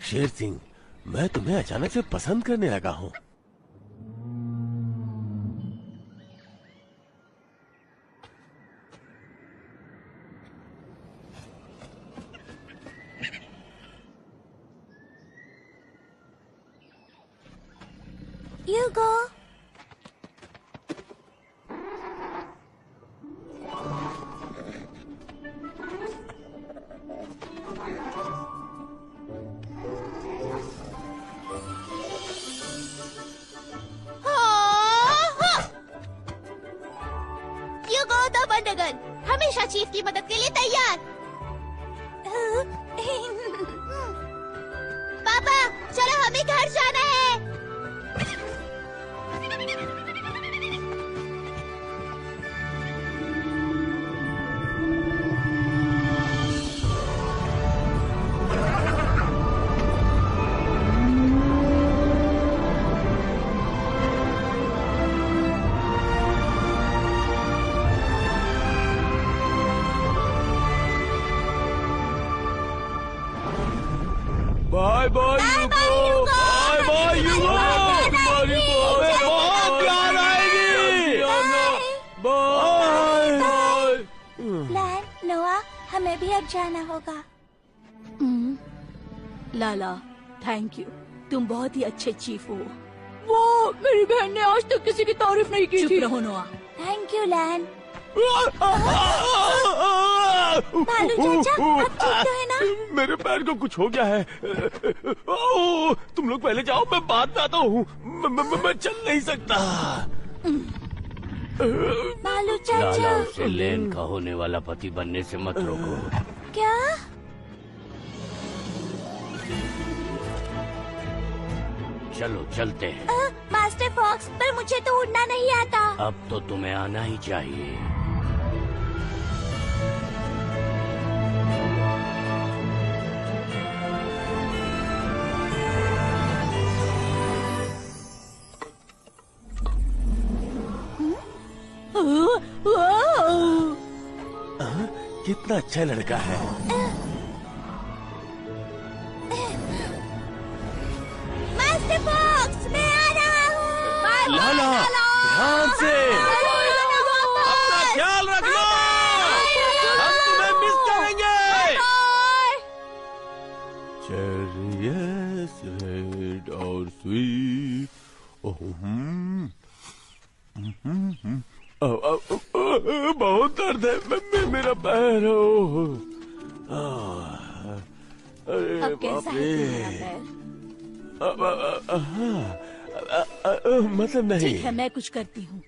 शेर सिंह, मैं तुम्हें अचानक से पसंद करने लगा हूँ। Hugo. Hugo the Wondergirl, हमेशा चीफ की मदद के लिए तैयार। पापा, चलो हमें घर जाना है। बाय बाय यूगो, बाय बाय यूगो, तुम्हारी बहुत प्यार आएगी। Bye bye. लैन, नोआ, हमें भी अब जाना होगा। लाला, थैंक यू, तुम बहुत ही अच्छे चीफ हो। वो मेरी बहन ने आज तक किसी की तारीफ नहीं की थी। चुप रहो नोआ। थैंक यू लैन। भालू चाचा, आप ठीक तो है ना? मेरे पैर को कुछ हो गया है। तुम लोग पहले जाओ, मैं बाद में आता हूँ। मैं चल नहीं सकता। भालू चाचा। लाला, उसे लेन का होने वाला पति बनने से मत रोको। क्या? चलो चलते हैं। मास्टर फॉक्स, पर मुझे तो उड़ना नहीं आता। अब तो तुम्हें आना ही चाहिए। कितना अच्छा लड़का है। मास्टर फॉक्स, मैं आ रहा हूँ। लाला, ध्यान से। वाइट और स्वीट। बहुत दर्द है मेरा पैर। अरे अब कैसा बाप है रे। तुम्हारा पैर? मतलब नहीं। ठीक है, मैं कुछ करती हूँ।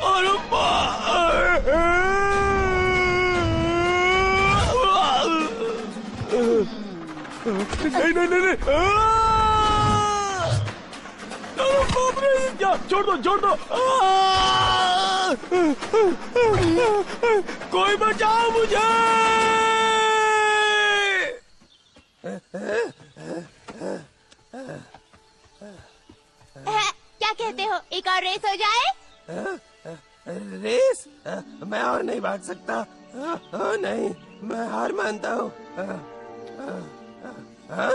अरे नहीं नहीं नहीं, बाप रे, क्या, छोड़ दो छोड़ दो। कोई बचाओ मुझे। क्या कहते हो, एक और रेस हो जाए? रेस? मैं और नहीं भाग सकता। नहीं, मैं हार मानता हूँ। हाँ?